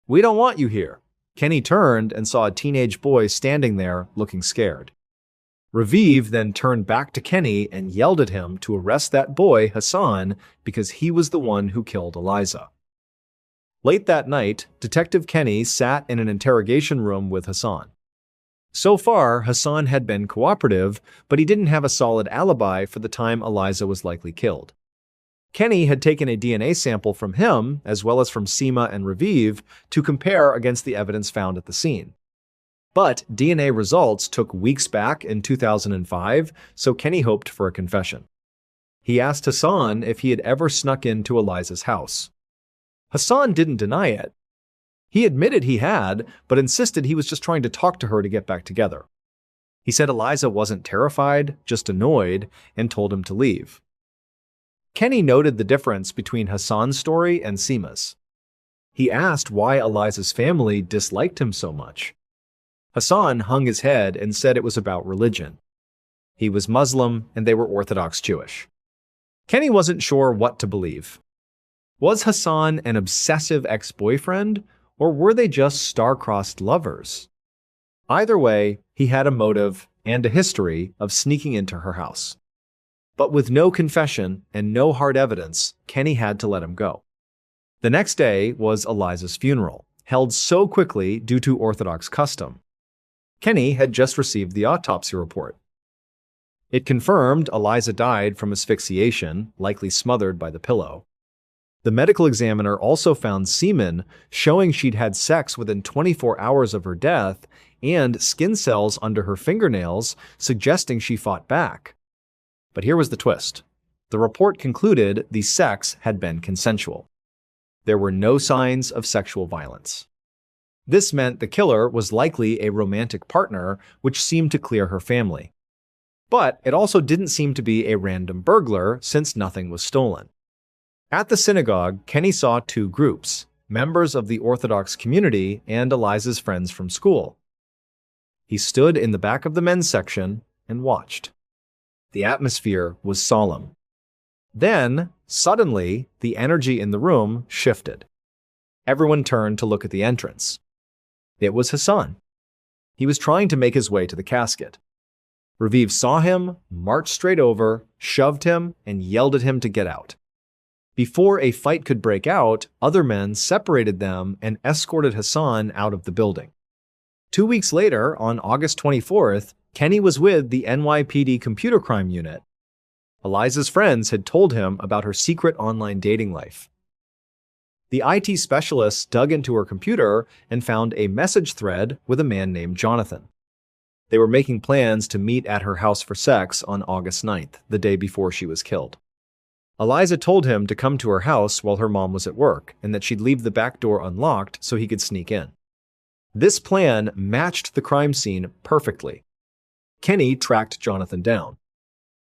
We don't want you here!" Kenny turned and saw a teenage boy standing there, looking scared. Raviv then turned back to Kenny and yelled at him to arrest that boy, Hassan, because he was the one who killed Eliza. Late that night, Detective Kenny sat in an interrogation room with Hassan. So far, Hassan had been cooperative, but he didn't have a solid alibi for the time Eliza was likely killed. Kenny had taken a DNA sample from him, as well as from Sema and Raviv, to compare against the evidence found at the scene. But DNA results took weeks back in 2005, so Kenny hoped for a confession. He asked Hassan if he had ever snuck into Eliza's house. Hassan didn't deny it. He admitted he had, but insisted he was just trying to talk to her to get back together. He said Eliza wasn't terrified, just annoyed, and told him to leave. Kenny noted the difference between Hassan's story and Seema's. He asked why Eliza's family disliked him so much. Hassan hung his head and said it was about religion. He was Muslim and they were Orthodox Jewish. Kenny wasn't sure what to believe. Was Hassan an obsessive ex-boyfriend, or were they just star-crossed lovers? Either way, he had a motive and a history of sneaking into her house. But with no confession and no hard evidence, Kenny had to let him go. The next day was Eliza's funeral, held so quickly due to Orthodox custom. Kenny had just received the autopsy report. It confirmed Eliza died from asphyxiation, likely smothered by the pillow. The medical examiner also found semen showing she'd had sex within 24 hours of her death and skin cells under her fingernails suggesting she fought back. But here was the twist. The report concluded the sex had been consensual. There were no signs of sexual violence. This meant the killer was likely a romantic partner, which seemed to clear her family. But it also didn't seem to be a random burglar since nothing was stolen. At the synagogue, Kenny saw two groups, members of the Orthodox community and Eliza's friends from school. He stood in the back of the men's section and watched. The atmosphere was solemn. Then, suddenly, the energy in the room shifted. Everyone turned to look at the entrance. It was Hassan. He was trying to make his way to the casket. Raviv saw him, marched straight over, shoved him, and yelled at him to get out. Before a fight could break out, other men separated them and escorted Hassan out of the building. 2 weeks later, on August 24th, Kenny was with the NYPD computer crime unit. Eliza's friends had told him about her secret online dating life. The IT specialists dug into her computer and found a message thread with a man named Jonathan. They were making plans to meet at her house for sex on August 9th, the day before she was killed. Eliza told him to come to her house while her mom was at work and that she'd leave the back door unlocked so he could sneak in. This plan matched the crime scene perfectly. Kenny tracked Jonathan down.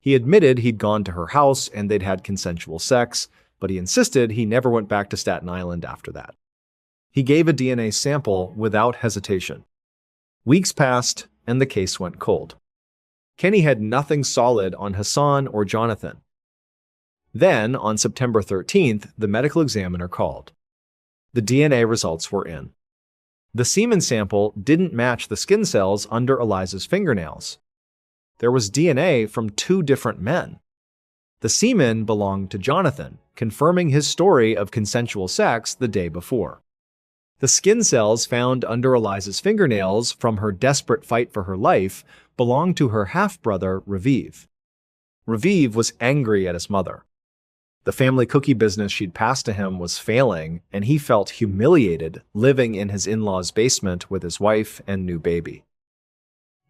He admitted he'd gone to her house and they'd had consensual sex, but he insisted he never went back to Staten Island after that. He gave a DNA sample without hesitation. Weeks passed and the case went cold. Kenny had nothing solid on Hassan or Jonathan. Then, on September 13th, the medical examiner called. The DNA results were in. The semen sample didn't match the skin cells under Eliza's fingernails. There was DNA from two different men. The semen belonged to Jonathan, confirming his story of consensual sex the day before. The skin cells found under Eliza's fingernails from her desperate fight for her life belonged to her half-brother, Raviv. Raviv was angry at his mother. The family cookie business she'd passed to him was failing, and he felt humiliated living in his in-laws' basement with his wife and new baby.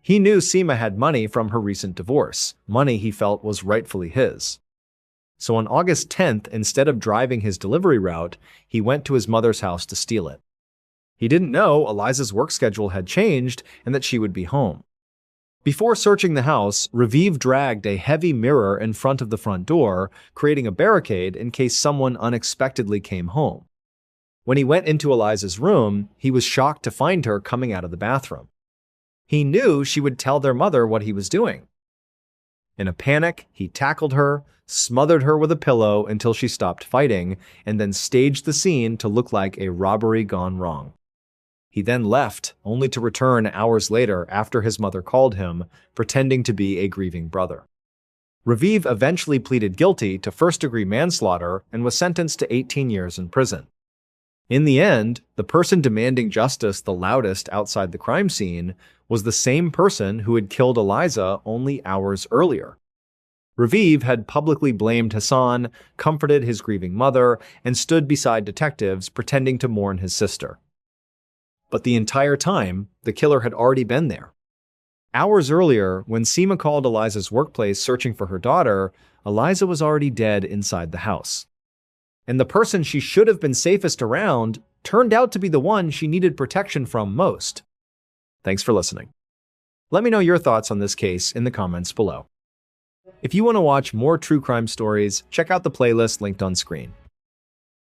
He knew Seema had money from her recent divorce, money he felt was rightfully his. So on August 10th, instead of driving his delivery route, he went to his mother's house to steal it. He didn't know Eliza's work schedule had changed and that she would be home. Before searching the house, Raviv dragged a heavy mirror in front of the front door, creating a barricade in case someone unexpectedly came home. When he went into Eliza's room, he was shocked to find her coming out of the bathroom. He knew she would tell their mother what he was doing. In a panic, he tackled her, smothered her with a pillow until she stopped fighting, and then staged the scene to look like a robbery gone wrong. He then left, only to return hours later after his mother called him, pretending to be a grieving brother. Raviv eventually pleaded guilty to first-degree manslaughter and was sentenced to 18 years in prison. In the end, the person demanding justice the loudest outside the crime scene was the same person who had killed Eliza only hours earlier. Raviv had publicly blamed Hassan, comforted his grieving mother, and stood beside detectives pretending to mourn his sister. But the entire time, the killer had already been there. Hours earlier, when Seema called Eliza's workplace searching for her daughter, Eliza was already dead inside the house. And the person she should have been safest around turned out to be the one she needed protection from most. Thanks for listening. Let me know your thoughts on this case in the comments below. If you want to watch more true crime stories, check out the playlist linked on screen.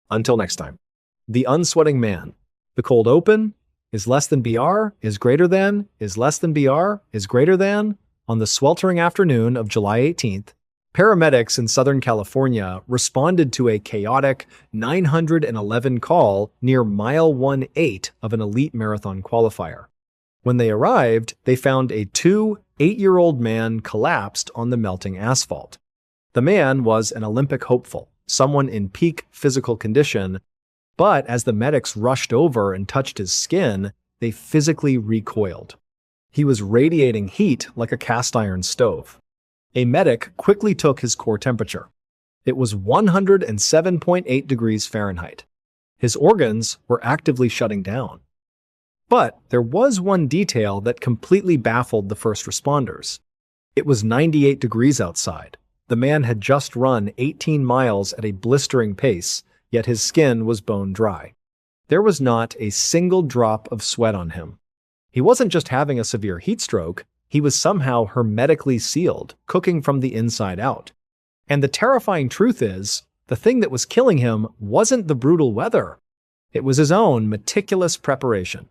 Until next time. The Unsweating Man. The cold open is less than BR, is greater than, is less than BR, is greater than. On the sweltering afternoon of July 18th, paramedics in Southern California responded to a chaotic 911 call near mile 18 of an elite marathon qualifier. When they arrived, they found a 8-year-old man collapsed on the melting asphalt. The man was an Olympic hopeful, someone in peak physical condition, but as the medics rushed over and touched his skin, they physically recoiled. He was radiating heat like a cast iron stove. A medic quickly took his core temperature. It was 107.8 degrees Fahrenheit. His organs were actively shutting down. But there was one detail that completely baffled the first responders. It was 98 degrees outside. The man had just run 18 miles at a blistering pace, yet his skin was bone dry. There was not a single drop of sweat on him. He wasn't just having a severe heat stroke, he was somehow hermetically sealed, cooking from the inside out. And the terrifying truth is, the thing that was killing him wasn't the brutal weather. It was his own meticulous preparation.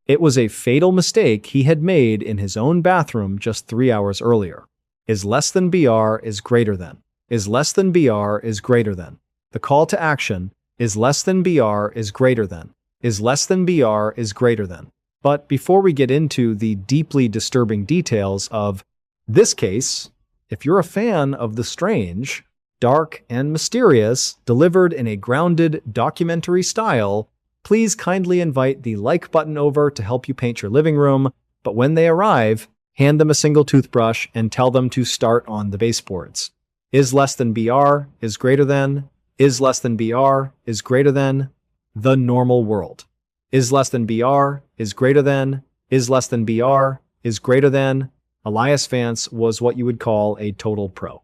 It was a fatal mistake he had made in his own bathroom just 3 hours earlier. Is less than BR is greater than. Is less than BR is greater than. The call to action is less than BR is greater than. Is less than BR is greater than. But before we get into the deeply disturbing details of this case, if you're a fan of the strange, dark, and mysterious, delivered in a grounded documentary style, please kindly invite the like button over to help you paint your living room, but when they arrive, hand them a single toothbrush and tell them to start on the baseboards. Is less than BR is greater than. Is less than BR is greater than. The normal world. Is less than BR is greater than. Is less than BR is greater than. Elias Vance was what you would call a total pro.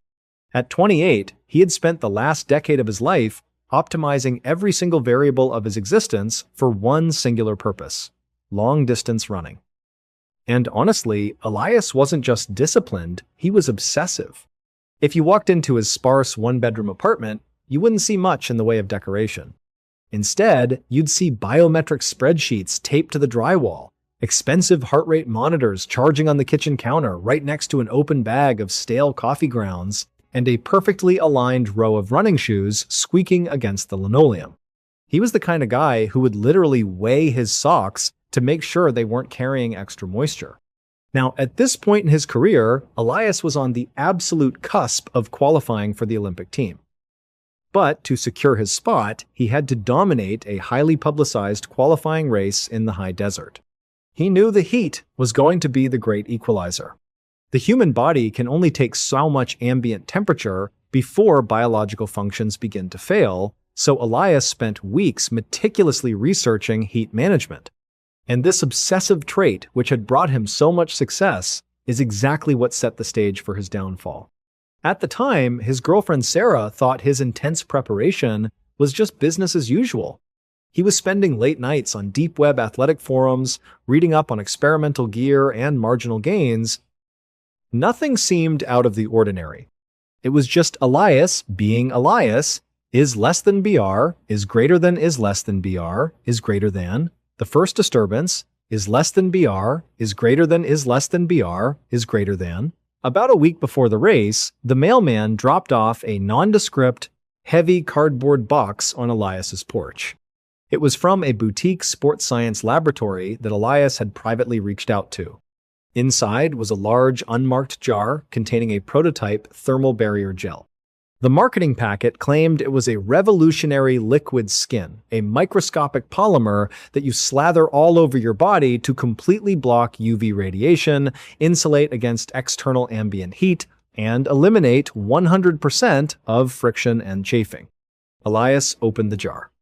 At 28, he had spent the last decade of his life optimizing every single variable of his existence for one singular purpose: long-distance running. And honestly, Elias wasn't just disciplined, he was obsessive. If you walked into his sparse one-bedroom apartment, you wouldn't see much in the way of decoration. Instead, you'd see biometric spreadsheets taped to the drywall, expensive heart rate monitors charging on the kitchen counter right next to an open bag of stale coffee grounds, and a perfectly aligned row of running shoes squeaking against the linoleum. He was the kind of guy who would literally weigh his socks to make sure they weren't carrying extra moisture. Now, at this point in his career, Elias was on the absolute cusp of qualifying for the Olympic team. But to secure his spot, he had to dominate a highly publicized qualifying race in the high desert. He knew the heat was going to be the great equalizer. The human body can only take so much ambient temperature before biological functions begin to fail, so Elias spent weeks meticulously researching heat management. And this obsessive trait, which had brought him so much success, is exactly what set the stage for his downfall. At the time, his girlfriend Sarah thought his intense preparation was just business as usual. He was spending late nights on deep web athletic forums, reading up on experimental gear and marginal gains. Nothing seemed out of the ordinary. It was just Elias being Elias. Is less than BR is greater than is less than BR is greater than. The first disturbance is less than BR is greater than is less than BR is greater than. About a week before the race, the mailman dropped off a nondescript, heavy cardboard box on Elias's porch. It was from a boutique sports science laboratory that Elias had privately reached out to. Inside was a large, unmarked jar containing a prototype thermal barrier gel. The marketing packet claimed it was a revolutionary liquid skin, a microscopic polymer that you slather all over your body to completely block UV radiation, insulate against external ambient heat, and eliminate 100% of friction and chafing. Elias opened the jar.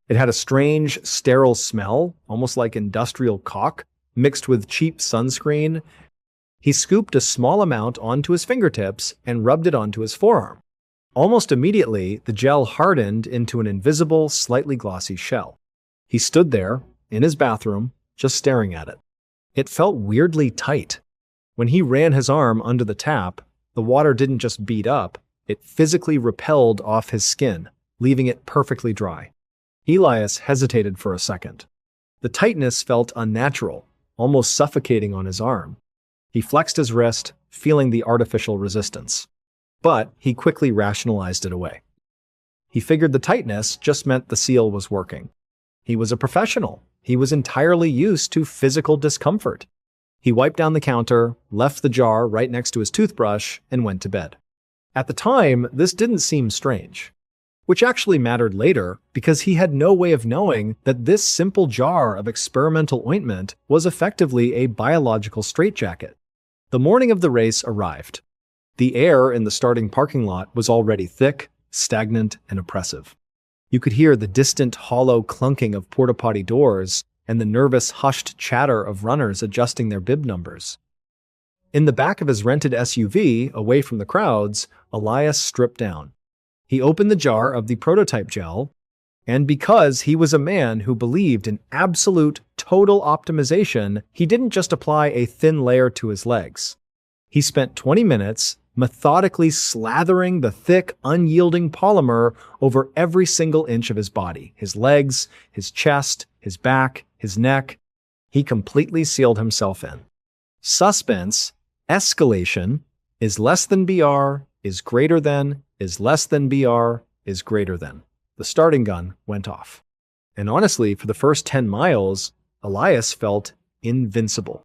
It had a strange, sterile smell, almost like industrial caulk, mixed with cheap sunscreen. He scooped a small amount onto his fingertips and rubbed it onto his forearm. Almost immediately, the gel hardened into an invisible, slightly glossy shell. He stood there, in his bathroom, just staring at it. It felt weirdly tight. When he ran his arm under the tap, the water didn't just beat up, it physically repelled off his skin, leaving it perfectly dry. Elias hesitated for a second. The tightness felt unnatural, almost suffocating on his arm. He flexed his wrist, feeling the artificial resistance. But he quickly rationalized it away. He figured the tightness just meant the seal was working. He was a professional. He was entirely used to physical discomfort. He wiped down the counter, left the jar right next to his toothbrush, and went to bed. At the time, this didn't seem strange, which actually mattered later because he had no way of knowing that this simple jar of experimental ointment was effectively a biological straitjacket. The morning of the race arrived. The air in the starting parking lot was already thick, stagnant, and oppressive. You could hear the distant, hollow clunking of porta-potty doors and the nervous, hushed chatter of runners adjusting their bib numbers. In the back of his rented SUV, away from the crowds, Elias stripped down. He opened the jar of the prototype gel, and because he was a man who believed in absolute, total optimization, he didn't just apply a thin layer to his legs. He spent 20 minutes methodically slathering the thick, unyielding polymer over every single inch of his body, his legs, his chest, his back, his neck. He completely sealed himself in. Suspense, escalation, is less than BR, is greater than, is less than BR, is greater than. The starting gun went off. And honestly, for the first 10 miles, Elias felt invincible.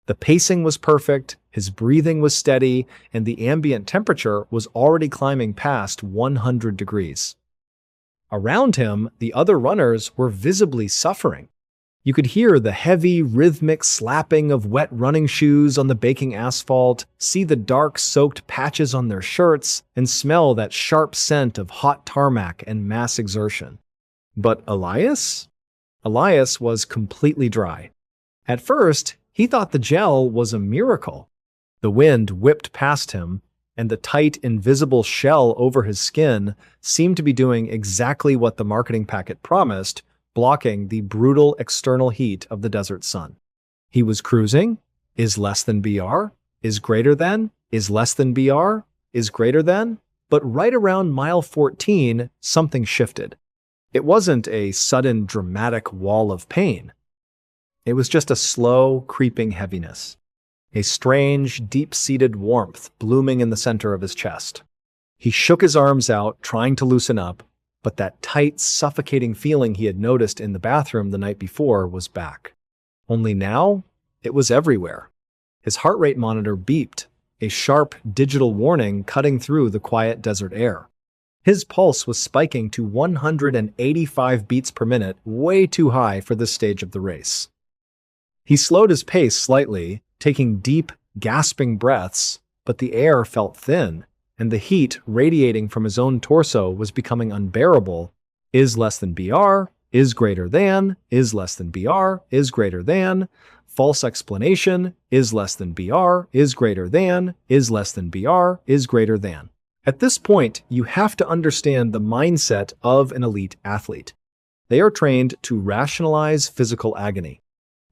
The pacing was perfect, his breathing was steady, and the ambient temperature was already climbing past 100 degrees. Around him, the other runners were visibly suffering. You could hear the heavy, rhythmic slapping of wet running shoes on the baking asphalt, see the dark, soaked patches on their shirts, and smell that sharp scent of hot tarmac and mass exertion. But Elias? Elias was completely dry. At first, he thought the gel was a miracle. The wind whipped past him, and the tight, invisible shell over his skin seemed to be doing exactly what the marketing packet promised, blocking the brutal external heat of the desert sun. He was cruising, is less than BR, is greater than, is less than BR, is greater than, but right around mile 14, something shifted. It wasn't a sudden, dramatic wall of pain. It was just a slow, creeping heaviness. A strange, deep-seated warmth blooming in the center of his chest. He shook his arms out, trying to loosen up, but that tight, suffocating feeling he had noticed in the bathroom the night before was back. Only now, it was everywhere. His heart rate monitor beeped, a sharp digital warning cutting through the quiet desert air. His pulse was spiking to 185 beats per minute, way too high for this stage of the race. He slowed his pace slightly, taking deep, gasping breaths, but the air felt thin, and the heat radiating from his own torso was becoming unbearable. Is less than BR, is greater than, is less than BR, is greater than, false explanation, is less than BR, is greater than, is less than BR, is greater than. At this point, you have to understand the mindset of an elite athlete. They are trained to rationalize physical agony.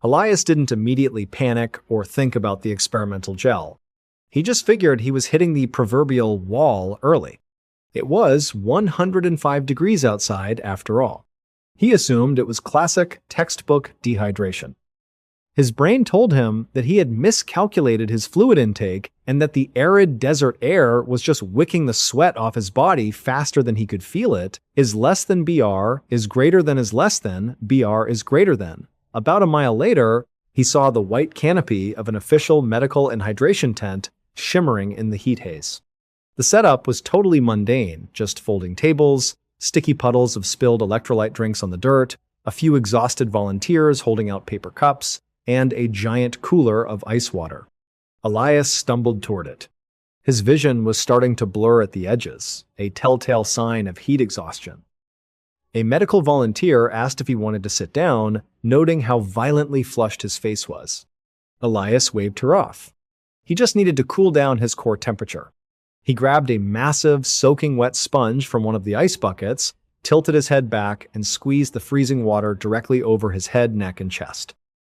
Elias didn't immediately panic or think about the experimental gel. He just figured he was hitting the proverbial wall early. It was 105 degrees outside after all. He assumed it was classic textbook dehydration. His brain told him that he had miscalculated his fluid intake and that the arid desert air was just wicking the sweat off his body faster than he could feel it. Is less than BR, is greater than is less than, BR is greater than. About a mile later, he saw the white canopy of an official medical and hydration tent shimmering in the heat haze. The setup was totally mundane, just folding tables, sticky puddles of spilled electrolyte drinks on the dirt, a few exhausted volunteers holding out paper cups, and a giant cooler of ice water. Elias stumbled toward it. His vision was starting to blur at the edges, a telltale sign of heat exhaustion. A medical volunteer asked if he wanted to sit down, noting how violently flushed his face was. Elias waved her off. He just needed to cool down his core temperature. He grabbed a massive, soaking wet sponge from one of the ice buckets, tilted his head back, and squeezed the freezing water directly over his head, neck, and chest.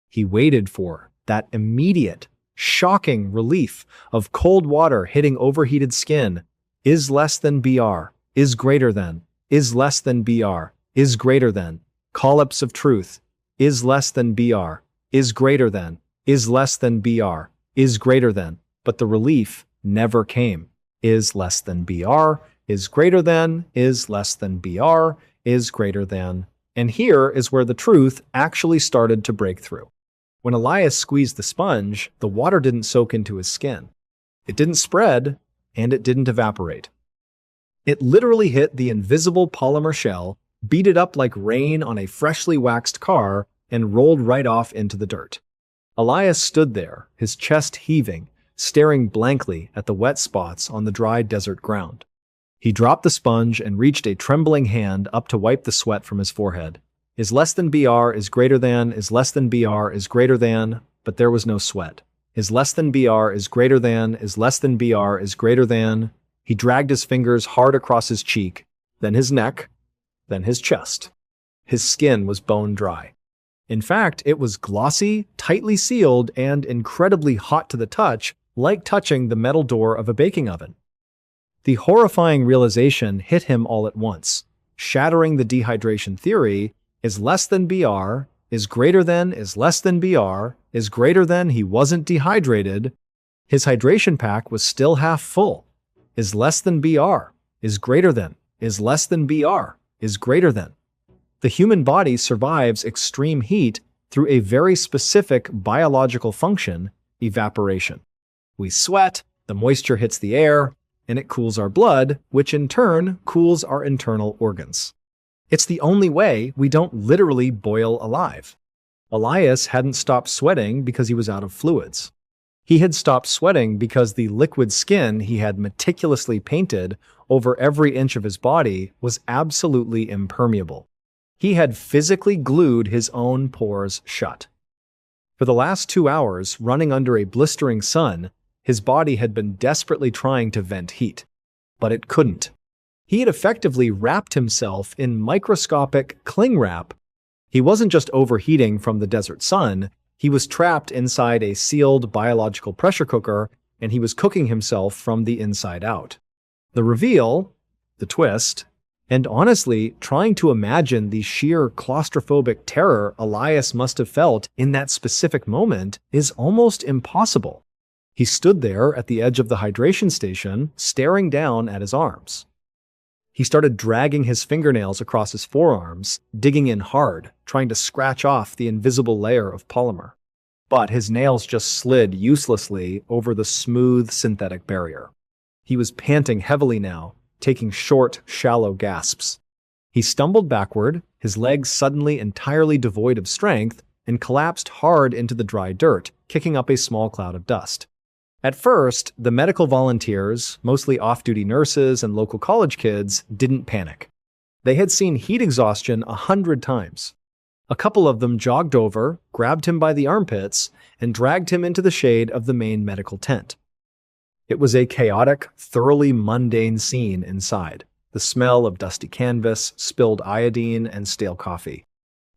He waited for that immediate, shocking relief of cold water hitting overheated skin. Is less than BR, is greater than, is less than BR, is greater than, collapse of truth, is less than BR, is greater than, is less than BR, is greater than, but the relief never came. Is less than BR, is greater than, is less than BR, is greater than. And here is where the truth actually started to break through. When Elias squeezed the sponge, the water didn't soak into his skin. It didn't spread, and it didn't evaporate. It literally hit the invisible polymer shell, beat it up like rain on a freshly waxed car, and rolled right off into the dirt. Elias stood there, his chest heaving, staring blankly at the wet spots on the dry desert ground. He dropped the sponge and reached a trembling hand up to wipe the sweat from his forehead. Is less than BR is greater than, is less than BR is greater than, but there was no sweat. Is less than BR is greater than, is less than BR is greater than. He dragged his fingers hard across his cheek, then his neck, then his chest. His skin was bone dry. In fact, it was glossy, tightly sealed, and incredibly hot to the touch, like touching the metal door of a baking oven. The horrifying realization hit him all at once, shattering the dehydration theory. Is less than BR, is greater than, is less than BR, is greater than. He wasn't dehydrated. His hydration pack was still half full. Is less than BR, is greater than, is less than BR, is greater than. The human body survives extreme heat through a very specific biological function, evaporation. We sweat, the moisture hits the air, and it cools our blood, which in turn cools our internal organs. It's the only way we don't literally boil alive. Elias hadn't stopped sweating because he was out of fluids. He had stopped sweating because the liquid skin he had meticulously painted over every inch of his body was absolutely impermeable. He had physically glued his own pores shut. For the last 2 hours, running under a blistering sun, his body had been desperately trying to vent heat. But it couldn't. He had effectively wrapped himself in microscopic cling wrap. He wasn't just overheating from the desert sun, he was trapped inside a sealed biological pressure cooker, and he was cooking himself from the inside out. The reveal, the twist, and honestly, trying to imagine the sheer claustrophobic terror Elias must have felt in that specific moment is almost impossible. He stood there at the edge of the hydration station, staring down at his arms. He started dragging his fingernails across his forearms, digging in hard, trying to scratch off the invisible layer of polymer. But his nails just slid uselessly over the smooth synthetic barrier. He was panting heavily now, taking short, shallow gasps. He stumbled backward, his legs suddenly entirely devoid of strength, and collapsed hard into the dry dirt, kicking up a small cloud of dust. At first, the medical volunteers, mostly off-duty nurses and local college kids, didn't panic. They had seen heat exhaustion 100 times. A couple of them jogged over, grabbed him by the armpits, and dragged him into the shade of the main medical tent. It was a chaotic, thoroughly mundane scene inside. The smell of dusty canvas, spilled iodine, and stale coffee.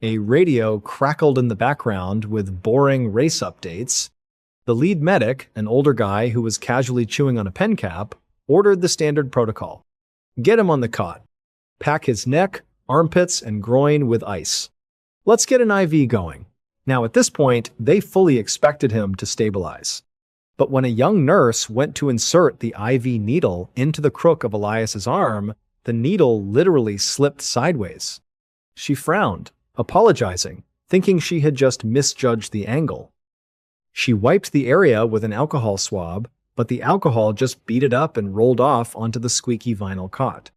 A radio crackled in the background with boring race updates. The lead medic, an older guy who was casually chewing on a pen cap, ordered the standard protocol. Get him on the cot. Pack his neck, armpits, and groin with ice. Let's get an IV going. Now at this point, they fully expected him to stabilize. But when a young nurse went to insert the IV needle into the crook of Elias's arm, the needle literally slipped sideways. She frowned, apologizing, thinking she had just misjudged the angle. She wiped the area with an alcohol swab, but the alcohol just beat it up and rolled off onto the squeaky vinyl cot.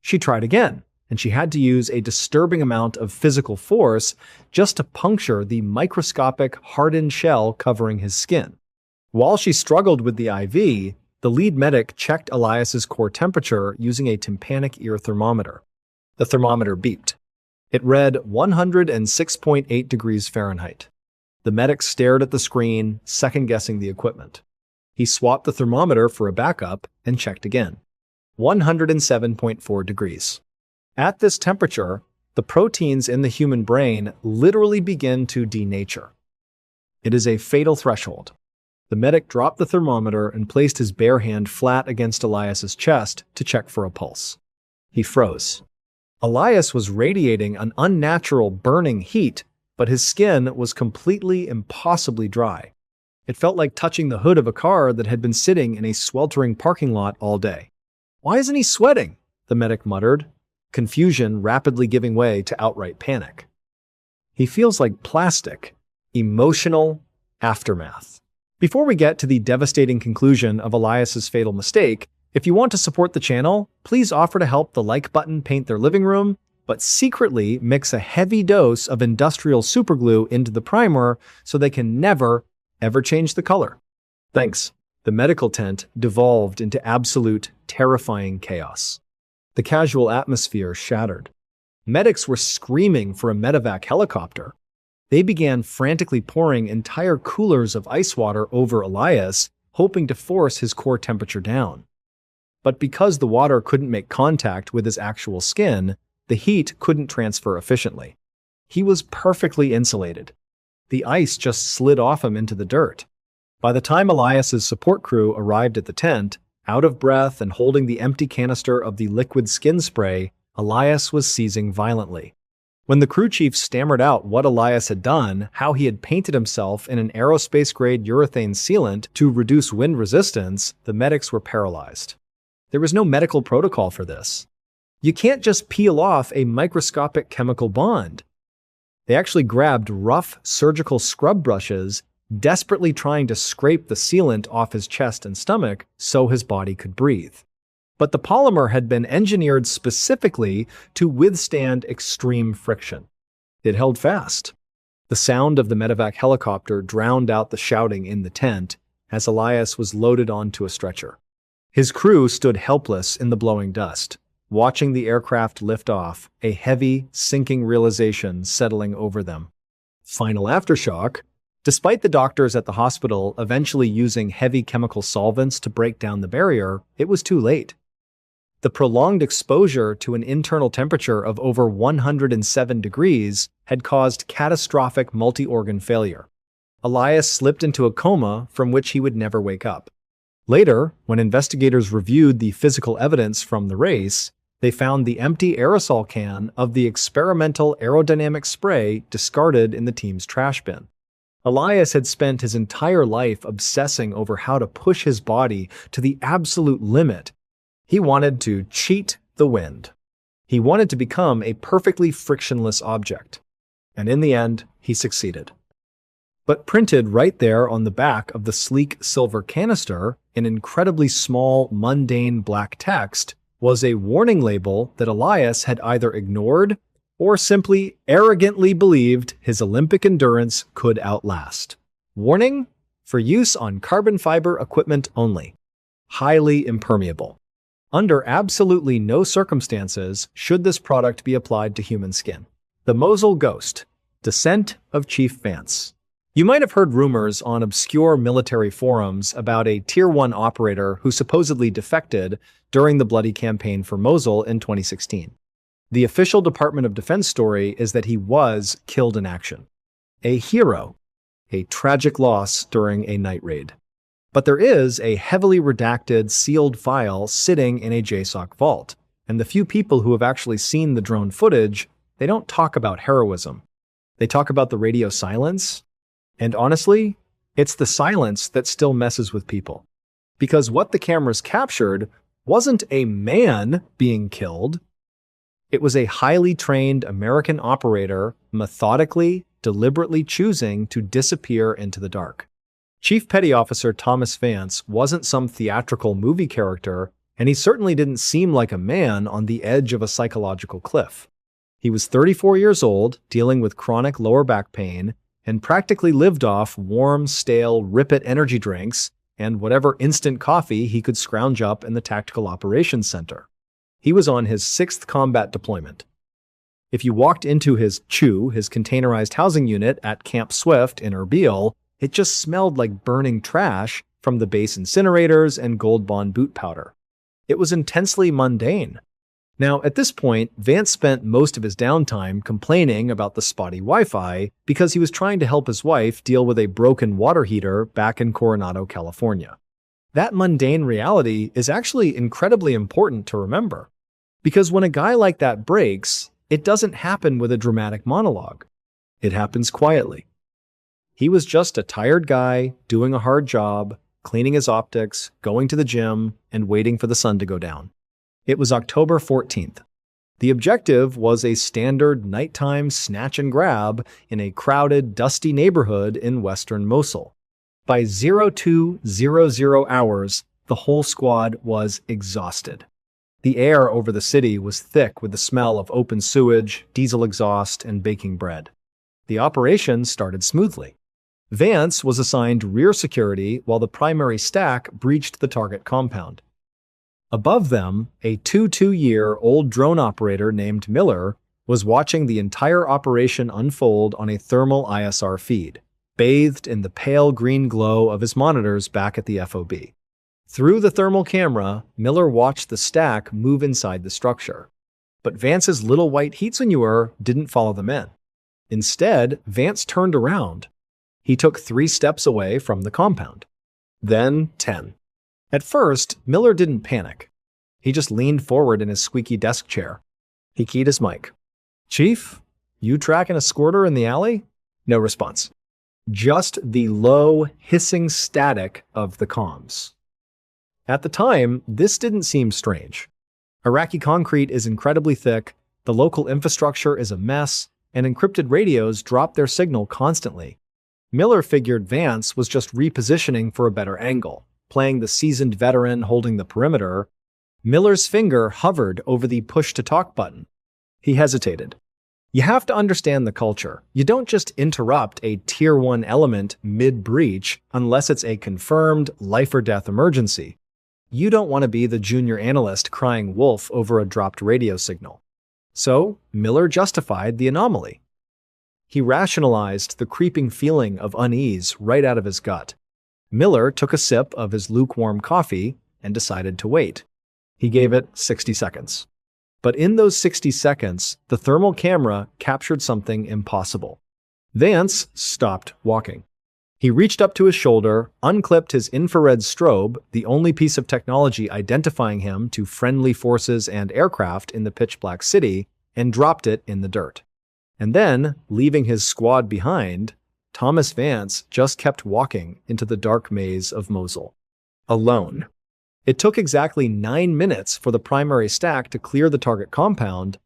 She tried again, and she had to use a disturbing amount of physical force just to puncture the microscopic hardened shell covering his skin. While she struggled with the IV, the lead medic checked Elias's core temperature using a tympanic ear thermometer. The thermometer beeped. It read 106.8 degrees Fahrenheit. The medic stared at the screen, second-guessing the equipment. He swapped the thermometer for a backup and checked again. 107.4 degrees. At this temperature, the proteins in the human brain literally begin to denature. It is a fatal threshold. The medic dropped the thermometer and placed his bare hand flat against Elias's chest to check for a pulse. He froze. Elias was radiating an unnatural burning heat, but his skin was completely impossibly dry. It felt like touching the hood of a car that had been sitting in a sweltering parking lot all day. "Why isn't he sweating?" the medic muttered, confusion rapidly giving way to outright panic. "He feels like plastic." Emotional aftermath. Before we get to the devastating conclusion of Elias's fatal mistake, if you want to support the channel, please offer to help the like button paint their living room, but secretly mix a heavy dose of industrial superglue into the primer so they can never, ever change the color. Thanks. The medical tent devolved into absolute, terrifying chaos. The casual atmosphere shattered. Medics were screaming for a medevac helicopter. They began frantically pouring entire coolers of ice water over Elias, hoping to force his core temperature down. But because the water couldn't make contact with his actual skin, the heat couldn't transfer efficiently. He was perfectly insulated. The ice just slid off him into the dirt. By the time Elias's support crew arrived at the tent, out of breath and holding the empty canister of the liquid skin spray, Elias was seizing violently. When the crew chief stammered out what Elias had done, how he had painted himself in an aerospace-grade urethane sealant to reduce wind resistance, the medics were paralyzed. There was no medical protocol for this. You can't just peel off a microscopic chemical bond. They actually grabbed rough surgical scrub brushes, desperately trying to scrape the sealant off his chest and stomach so his body could breathe. But the polymer had been engineered specifically to withstand extreme friction. It held fast. The sound of the medevac helicopter drowned out the shouting in the tent as Elias was loaded onto a stretcher. His crew stood helpless in the blowing dust, watching the aircraft lift off, a heavy, sinking realization settling over them. Final aftershock. Despite the doctors at the hospital eventually using heavy chemical solvents to break down the barrier, it was too late. The prolonged exposure to an internal temperature of over 107 degrees had caused catastrophic multi-organ failure. Elias slipped into a coma from which he would never wake up. Later, when investigators reviewed the physical evidence from the race, they found the empty aerosol can of the experimental aerodynamic spray discarded in the team's trash bin. Elias had spent his entire life obsessing over how to push his body to the absolute limit. He wanted to cheat the wind. He wanted to become a perfectly frictionless object. And in the end, he succeeded. But printed right there on the back of the sleek silver canister, in incredibly small, mundane black text, was a warning label that Elias had either ignored or simply arrogantly believed his Olympic endurance could outlast. Warning: for use on carbon fiber equipment only. Highly impermeable. Under absolutely no circumstances should this product be applied to human skin. The Mosul Ghost. Descent of Chief Vance. You might have heard rumors on obscure military forums about a Tier 1 operator who supposedly defected during the bloody campaign for Mosul in 2016. The official Department of Defense story is that he was killed in action. A hero. A tragic loss during a night raid. But there is a heavily redacted, sealed file sitting in a JSOC vault, and the few people who have actually seen the drone footage, they don't talk about heroism. They talk about the radio silence, and honestly, it's the silence that still messes with people. Because what the cameras captured wasn't a man being killed. It was a highly trained American operator methodically, deliberately choosing to disappear into the dark. Chief Petty Officer Thomas Vance wasn't some theatrical movie character, and he certainly didn't seem like a man on the edge of a psychological cliff. He was 34 years old, dealing with chronic lower back pain, and practically lived off warm, stale, rip-it energy drinks and whatever instant coffee he could scrounge up in the Tactical Operations Center. He was on his 6th combat deployment. If you walked into his containerized housing unit at Camp Swift in Mrballen, it just smelled like burning trash from the base incinerators and Gold Bond boot powder. It was intensely mundane. Now, at this point, Vance spent most of his downtime complaining about the spotty Wi-Fi because he was trying to help his wife deal with a broken water heater back in Coronado, California. That mundane reality is actually incredibly important to remember, because when a guy like that breaks, it doesn't happen with a dramatic monologue. It happens quietly. He was just a tired guy doing a hard job, cleaning his optics, going to the gym, and waiting for the sun to go down. It was October 14th. The objective was a standard nighttime snatch and grab in a crowded, dusty neighborhood in western Mosul. By 0200 hours, the whole squad was exhausted. The air over the city was thick with the smell of open sewage, diesel exhaust, and baking bread. The operation started smoothly. Vance was assigned rear security while the primary stack breached the target compound. Above them, a 22-year-old drone operator named Miller was watching the entire operation unfold on a thermal ISR feed, bathed in the pale green glow of his monitors back at the FOB. Through the thermal camera, Miller watched the stack move inside the structure. But Vance's little white heat-senuer didn't follow them in. Instead, Vance turned around. He took 3 steps away from the compound. Then 10. At first, Miller didn't panic. He just leaned forward in his squeaky desk chair. He keyed his mic. "Chief, you tracking a squirter in the alley?" No response. Just the low, hissing static of the comms. At the time, this didn't seem strange. Iraqi concrete is incredibly thick, the local infrastructure is a mess, and encrypted radios drop their signal constantly. Miller figured Vance was just repositioning for a better angle, playing the seasoned veteran holding the perimeter. Miller's finger hovered over the push-to-talk button. He hesitated. You have to understand the culture. You don't just interrupt a Tier 1 element mid-breach unless it's a confirmed life-or-death emergency. You don't want to be the junior analyst crying wolf over a dropped radio signal. So, Miller justified the anomaly. He rationalized the creeping feeling of unease right out of his gut. Miller took a sip of his lukewarm coffee and decided to wait. He gave it 60 seconds. But in those 60 seconds, the thermal camera captured something impossible. Vance stopped walking. He reached up to his shoulder, unclipped his infrared strobe, the only piece of technology identifying him to friendly forces and aircraft in the pitch-black city, and dropped it in the dirt. And then, leaving his squad behind, Thomas Vance just kept walking into the dark maze of Mosul. Alone. It took exactly 9 minutes for the primary stack to clear the target compound,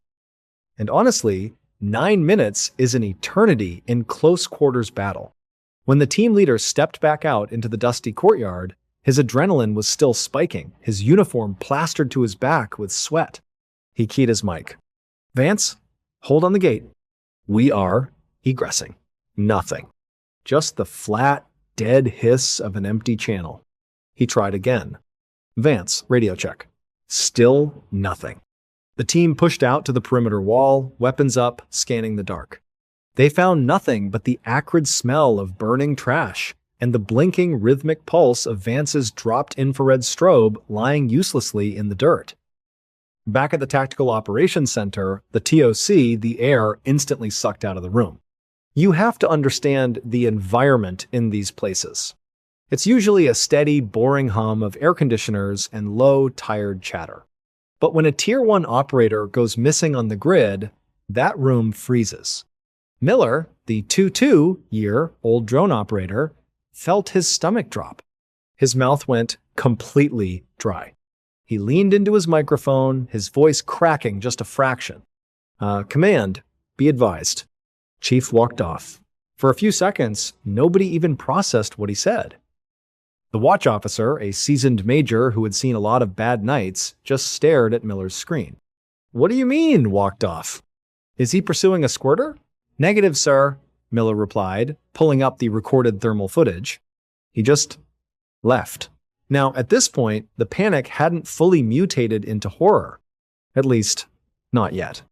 and honestly, 9 minutes is an eternity in close-quarters battle. When the team leader stepped back out into the dusty courtyard, his adrenaline was still spiking, his uniform plastered to his back with sweat. He keyed his mic. "Vance, hold on the gate. We are egressing." Nothing. Just the flat, dead hiss of an empty channel. He tried again. "Vance, radio check." Still nothing. The team pushed out to the perimeter wall, weapons up, scanning the dark. They found nothing but the acrid smell of burning trash and the blinking rhythmic pulse of Vance's dropped infrared strobe lying uselessly in the dirt. Back at the Tactical Operations Center, the TOC, the air instantly sucked out of the room. You have to understand the environment in these places. It's usually a steady, boring hum of air conditioners and low, tired chatter. But when a Tier 1 operator goes missing on the grid, that room freezes. Miller, the 22-year-old drone operator, felt his stomach drop. His mouth went completely dry. He leaned into his microphone, his voice cracking just a fraction. "Command, be advised." Chief walked off. For a few seconds, nobody even processed what he said. The watch officer, a seasoned major who had seen a lot of bad nights, just stared at Miller's screen. "What do you mean, walked off? Is he pursuing a squirter?" "Negative, sir," Miller replied, pulling up the recorded thermal footage. He just left. Now, at this point, the panic hadn't fully mutated into horror. At least, not yet.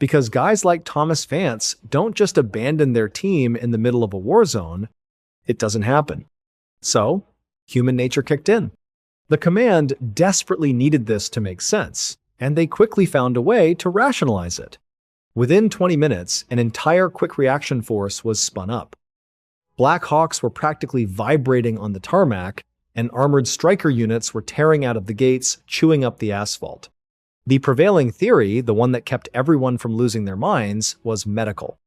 Because guys like Thomas Vance don't just abandon their team in the middle of a war zone. It doesn't happen. So, human nature kicked in. The command desperately needed this to make sense, and they quickly found a way to rationalize it. Within 20 minutes, an entire quick reaction force was spun up. Black Hawks were practically vibrating on the tarmac, and armored striker units were tearing out of the gates, chewing up the asphalt. The prevailing theory, the one that kept everyone from losing their minds, was medical.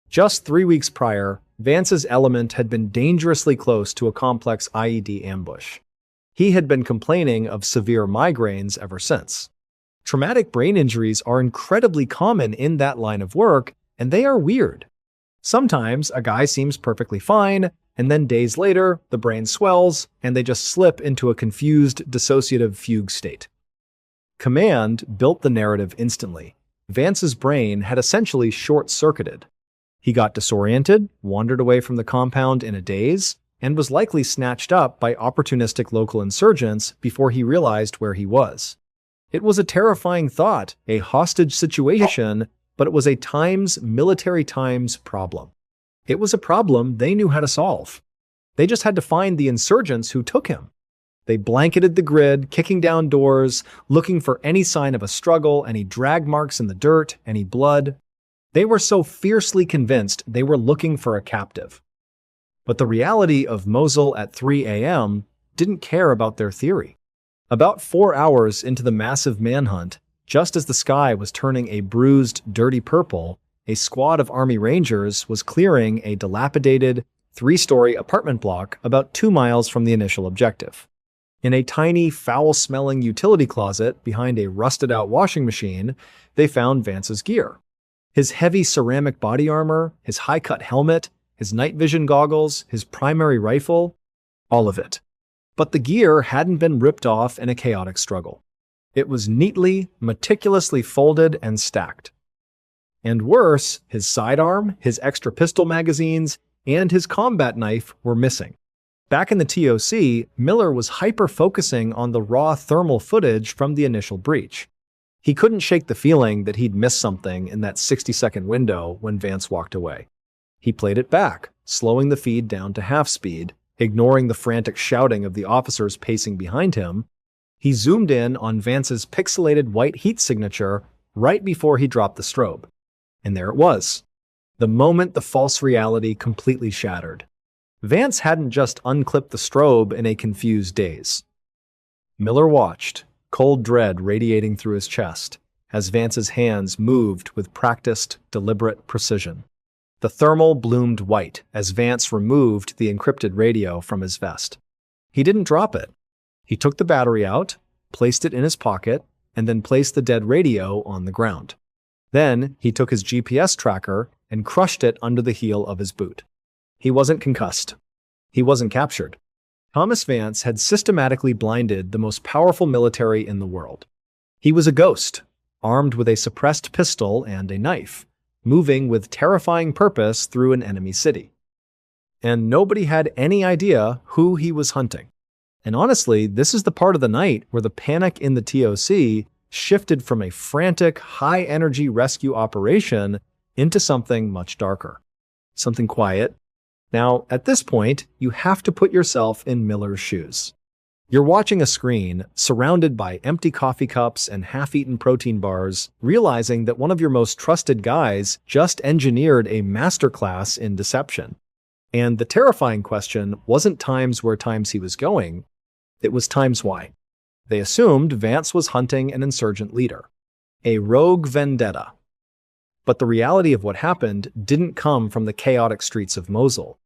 Just 3 weeks prior, Vance's element had been dangerously close to a complex IED ambush. He had been complaining of severe migraines ever since. Traumatic brain injuries are incredibly common in that line of work, and they are weird. Sometimes a guy seems perfectly fine, and then days later, the brain swells, and they just slip into a confused, dissociative fugue state. Command built the narrative instantly. Vance's brain had essentially short-circuited. He got disoriented, wandered away from the compound in a daze, and was likely snatched up by opportunistic local insurgents before he realized where he was. It was a terrifying thought, a hostage situation, but it was a military times problem. It was a problem they knew how to solve. They just had to find the insurgents who took him. They blanketed the grid, kicking down doors, looking for any sign of a struggle, any drag marks in the dirt, any blood. They were so fiercely convinced they were looking for a captive. But the reality of Mosul at 3 a.m. didn't care about their theory. About 4 hours into the massive manhunt, just as the sky was turning a bruised, dirty purple, a squad of Army Rangers was clearing a dilapidated, 3-story apartment block about 2 miles from the initial objective. In a tiny, foul-smelling utility closet behind a rusted-out washing machine, they found Vance's gear. His heavy ceramic body armor, his high-cut helmet, his night vision goggles, his primary rifle, all of it. But the gear hadn't been ripped off in a chaotic struggle. It was neatly, meticulously folded and stacked. And worse, his sidearm, his extra pistol magazines, and his combat knife were missing. Back in the TOC, Miller was hyper-focusing on the raw thermal footage from the initial breach. He couldn't shake the feeling that he'd missed something in that 60-second window when Vance walked away. He played it back, slowing the feed down to half speed, ignoring the frantic shouting of the officers pacing behind him. He zoomed in on Vance's pixelated white heat signature right before he dropped the strobe. And there it was. The moment the false reality completely shattered. Vance hadn't just unclipped the strobe in a confused daze. Miller watched, cold dread radiating through his chest, as Vance's hands moved with practiced, deliberate precision. The thermal bloomed white as Vance removed the encrypted radio from his vest. He didn't drop it. He took the battery out, placed it in his pocket, and then placed the dead radio on the ground. Then he took his GPS tracker and crushed it under the heel of his boot. He wasn't concussed. He wasn't captured. Thomas Vance had systematically blinded the most powerful military in the world. He was a ghost, armed with a suppressed pistol and a knife, moving with terrifying purpose through an enemy city. And nobody had any idea who he was hunting. And honestly, this is the part of the night where the panic in the TOC shifted from a frantic, high-energy rescue operation into something much darker. Something quiet. Now, at this point, you have to put yourself in Miller's shoes. You're watching a screen surrounded by empty coffee cups and half-eaten protein bars, realizing that one of your most trusted guys just engineered a masterclass in deception. And the terrifying question wasn't times where he was going, it was times why. They assumed Vance was hunting an insurgent leader, a rogue vendetta. But the reality of what happened didn't come from the chaotic streets of Mosul.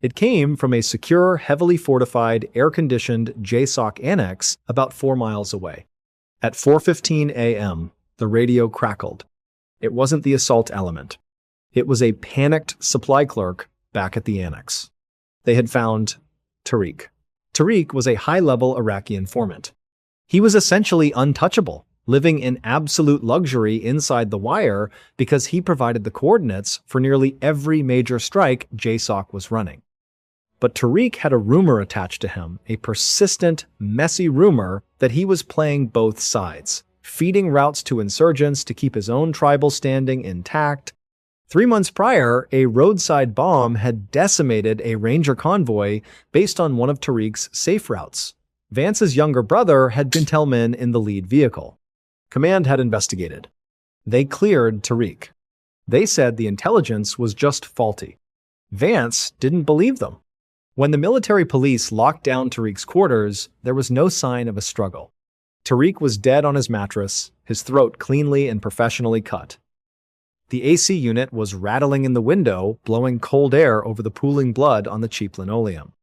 It came from a secure, heavily fortified, air-conditioned JSOC annex about 4 miles away. At 4:15 a.m., the radio crackled. It wasn't the assault element. It was a panicked supply clerk back at the annex. They had found Tariq. Tariq was a high-level Iraqi informant. He was essentially untouchable, living in absolute luxury inside the wire because he provided the coordinates for nearly every major strike JSOC was running. But Tariq had a rumor attached to him, a persistent, messy rumor that he was playing both sides, feeding routes to insurgents to keep his own tribal standing intact. 3 months prior, a roadside bomb had decimated a ranger convoy based on one of Tariq's safe routes. Vance's younger brother had been Tillman in the lead vehicle. Command had investigated. They cleared Tariq. They said the intelligence was just faulty. Vance didn't believe them. When the military police locked down Tariq's quarters, there was no sign of a struggle. Tariq was dead on his mattress, his throat cleanly and professionally cut. The AC unit was rattling in the window, blowing cold air over the pooling blood on the cheap linoleum.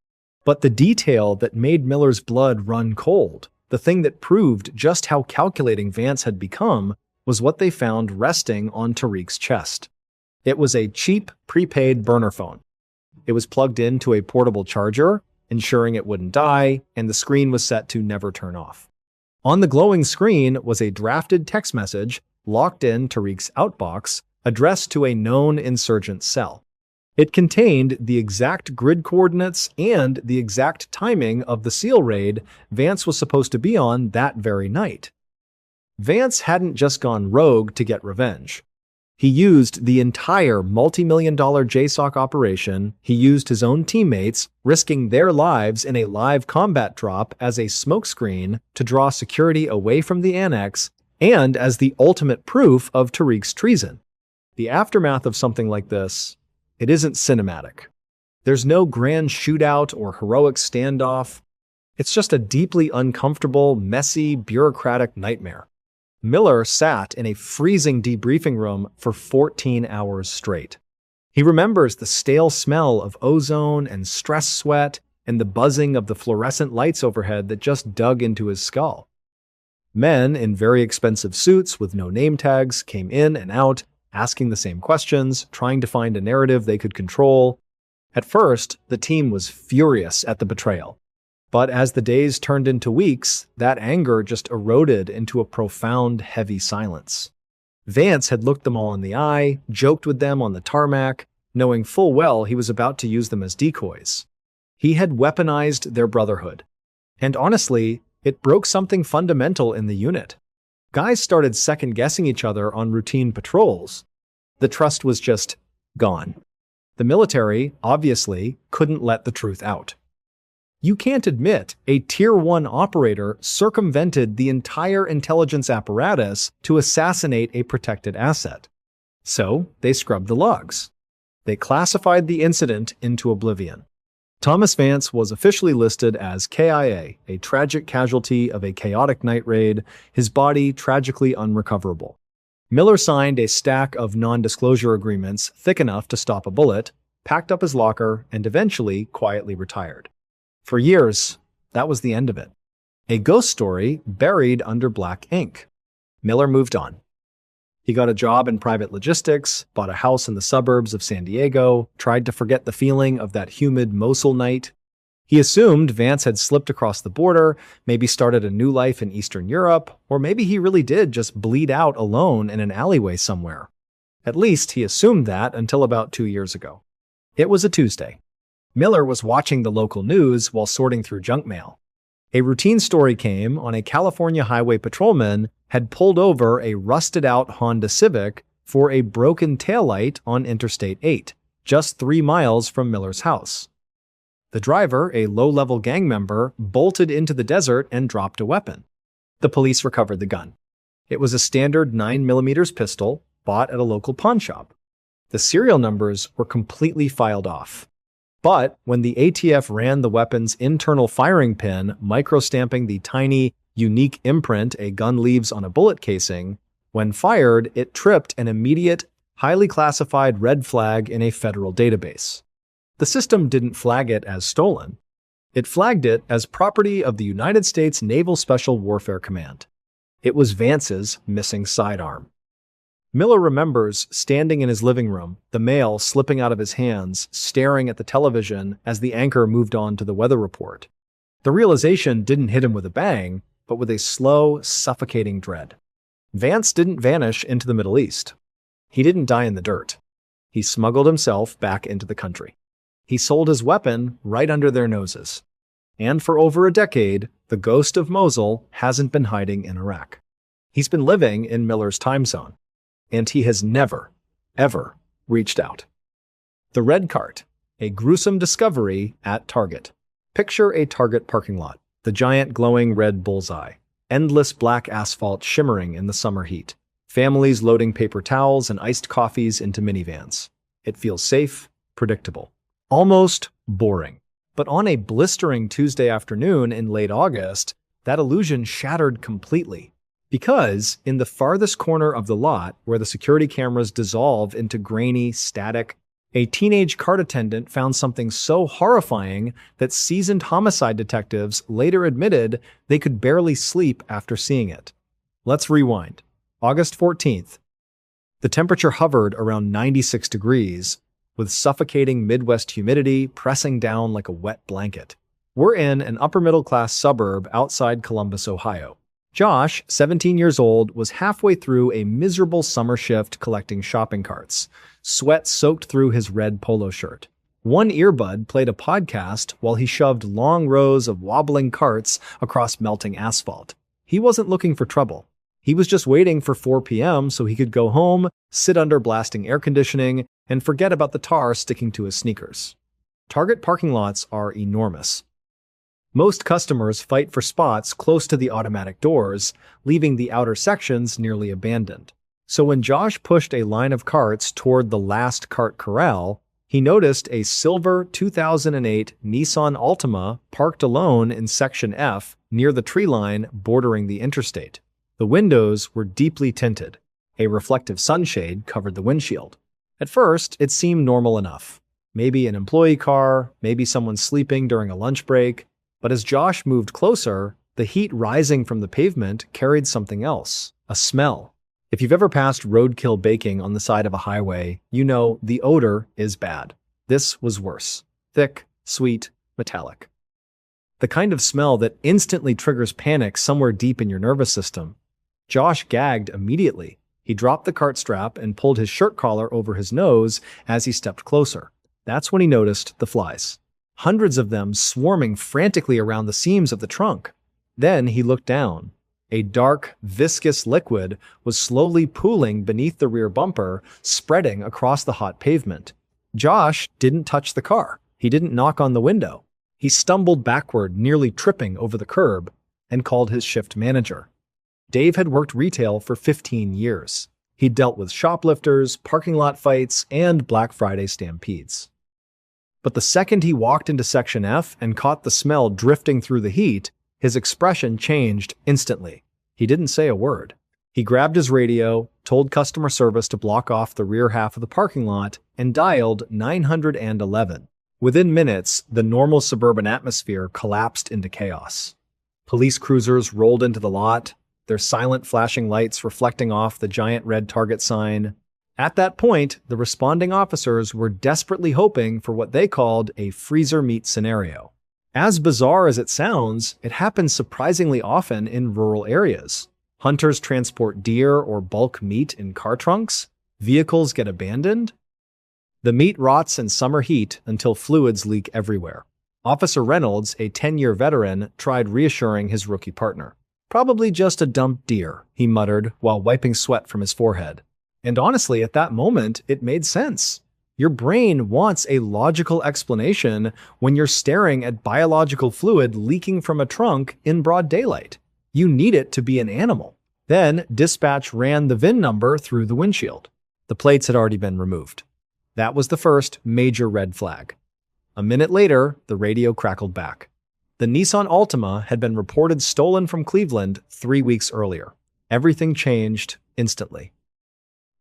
But the detail that made Miller's blood run cold, the thing that proved just how calculating Vance had become, was what they found resting on Tariq's chest. It was a cheap, prepaid burner phone. It was plugged into a portable charger, ensuring it wouldn't die, and the screen was set to never turn off. On the glowing screen was a drafted text message locked in Tariq's outbox, addressed to a known insurgent cell. It contained the exact grid coordinates and the exact timing of the SEAL raid Vance was supposed to be on that very night. Vance hadn't just gone rogue to get revenge. He used the entire multi-million-dollar JSOC operation. He used his own teammates, risking their lives in a live combat drop as a smokescreen to draw security away from the annex and as the ultimate proof of Tariq's treason. The aftermath of something like this, it isn't cinematic. There's no grand shootout or heroic standoff. It's just a deeply uncomfortable, messy, bureaucratic nightmare. Miller sat in a freezing debriefing room for 14 hours straight. He remembers the stale smell of ozone and stress sweat and the buzzing of the fluorescent lights overhead that just dug into his skull. Men in very expensive suits with no name tags came in and out, asking the same questions, trying to find a narrative they could control. At first, the team was furious at the betrayal. But as the days turned into weeks, that anger just eroded into a profound, heavy silence. Vance had looked them all in the eye, joked with them on the tarmac, knowing full well he was about to use them as decoys. He had weaponized their brotherhood. And honestly, it broke something fundamental in the unit. Guys started second-guessing each other on routine patrols. The trust was just gone. The military, obviously, couldn't let the truth out. You can't admit a Tier 1 operator circumvented the entire intelligence apparatus to assassinate a protected asset. So, they scrubbed the logs. They classified the incident into oblivion. Thomas Vance was officially listed as KIA, a tragic casualty of a chaotic night raid, his body tragically unrecoverable. Miller signed a stack of non-disclosure agreements thick enough to stop a bullet, packed up his locker, and eventually quietly retired. For years, that was the end of it. A ghost story buried under black ink. Miller moved on. He got a job in private logistics, bought a house in the suburbs of San Diego, tried to forget the feeling of that humid Mosul night. He assumed Vance had slipped across the border, maybe started a new life in Eastern Europe, or maybe he really did just bleed out alone in an alleyway somewhere. At least he assumed that until about 2 years ago. It was a Tuesday. Miller was watching the local news while sorting through junk mail. A routine story came on a California highway patrolman had pulled over a rusted-out Honda Civic for a broken taillight on Interstate 8, just 3 miles from Miller's house. The driver, a low-level gang member, bolted into the desert and dropped a weapon. The police recovered the gun. It was a standard 9mm pistol bought at a local pawn shop. The serial numbers were completely filed off. But when the ATF ran the weapon's internal firing pin, microstamping the tiny, unique imprint a gun leaves on a bullet casing, when fired, it tripped an immediate, highly classified red flag in a federal database. The system didn't flag it as stolen. It flagged it as property of the United States Naval Special Warfare Command. It was Vance's missing sidearm. Miller remembers standing in his living room, the mail slipping out of his hands, staring at the television as the anchor moved on to the weather report. The realization didn't hit him with a bang, but with a slow, suffocating dread. Vance didn't vanish into the Middle East. He didn't die in the dirt. He smuggled himself back into the country. He sold his weapon right under their noses. And for over a decade, the ghost of Mosul hasn't been hiding in Iraq. He's been living in Miller's time zone, and he has never, ever reached out. The red cart, a gruesome discovery at Target. Picture a Target parking lot, the giant glowing red bullseye, endless black asphalt shimmering in the summer heat, families loading paper towels and iced coffees into minivans. It feels safe, predictable, almost boring. But on a blistering Tuesday afternoon in late August, that illusion shattered completely. Because in the farthest corner of the lot, where the security cameras dissolve into grainy static, a teenage cart attendant found something so horrifying that seasoned homicide detectives later admitted they could barely sleep after seeing it. Let's rewind. August 14th. The temperature hovered around 96 degrees, with suffocating Midwest humidity pressing down like a wet blanket. We're in an upper-middle-class suburb outside Columbus, Ohio. Josh, 17 years old, was halfway through a miserable summer shift collecting shopping carts. Sweat soaked through his red polo shirt. One earbud played a podcast while he shoved long rows of wobbling carts across melting asphalt. He wasn't looking for trouble. He was just waiting for 4 p.m. so he could go home, sit under blasting air conditioning, and forget about the tar sticking to his sneakers. Target parking lots are enormous. Most customers fight for spots close to the automatic doors, leaving the outer sections nearly abandoned. So when Josh pushed a line of carts toward the last cart corral, he noticed a silver 2008 Nissan Altima parked alone in Section F near the tree line bordering the interstate. The windows were deeply tinted. A reflective sunshade covered the windshield. At first, it seemed normal enough. Maybe an employee car, maybe someone sleeping during a lunch break. But as Josh moved closer, the heat rising from the pavement carried something else, a smell. If you've ever passed roadkill baking on the side of a highway, you know the odor is bad. This was worse. Thick, sweet, metallic. The kind of smell that instantly triggers panic somewhere deep in your nervous system. Josh gagged immediately. He dropped the cart strap and pulled his shirt collar over his nose as he stepped closer. That's when he noticed the flies. Hundreds of them swarming frantically around the seams of the trunk. Then he looked down. A dark, viscous liquid was slowly pooling beneath the rear bumper, spreading across the hot pavement. Josh didn't touch the car. He didn't knock on the window. He stumbled backward, nearly tripping over the curb, and called his shift manager. Dave had worked retail for 15 years. He'd dealt with shoplifters, parking lot fights, and Black Friday stampedes. But the second he walked into Section F and caught the smell drifting through the heat, his expression changed instantly. He didn't say a word. He grabbed his radio, told customer service to block off the rear half of the parking lot, and dialed 911. Within minutes, the normal suburban atmosphere collapsed into chaos. Police cruisers rolled into the lot, their silent flashing lights reflecting off the giant red Target sign. At that point, the responding officers were desperately hoping for what they called a freezer meat scenario. As bizarre as it sounds, it happens surprisingly often in rural areas. Hunters transport deer or bulk meat in car trunks. Vehicles get abandoned. The meat rots in summer heat until fluids leak everywhere. Officer Reynolds, a 10-year veteran, tried reassuring his rookie partner. "Probably just a dumped deer," he muttered while wiping sweat from his forehead. And honestly, at that moment, it made sense. Your brain wants a logical explanation when you're staring at biological fluid leaking from a trunk in broad daylight. You need it to be an animal. Then, dispatch ran the VIN number through the windshield. The plates had already been removed. That was the first major red flag. A minute later, the radio crackled back. The Nissan Altima had been reported stolen from Cleveland 3 weeks earlier. Everything changed instantly.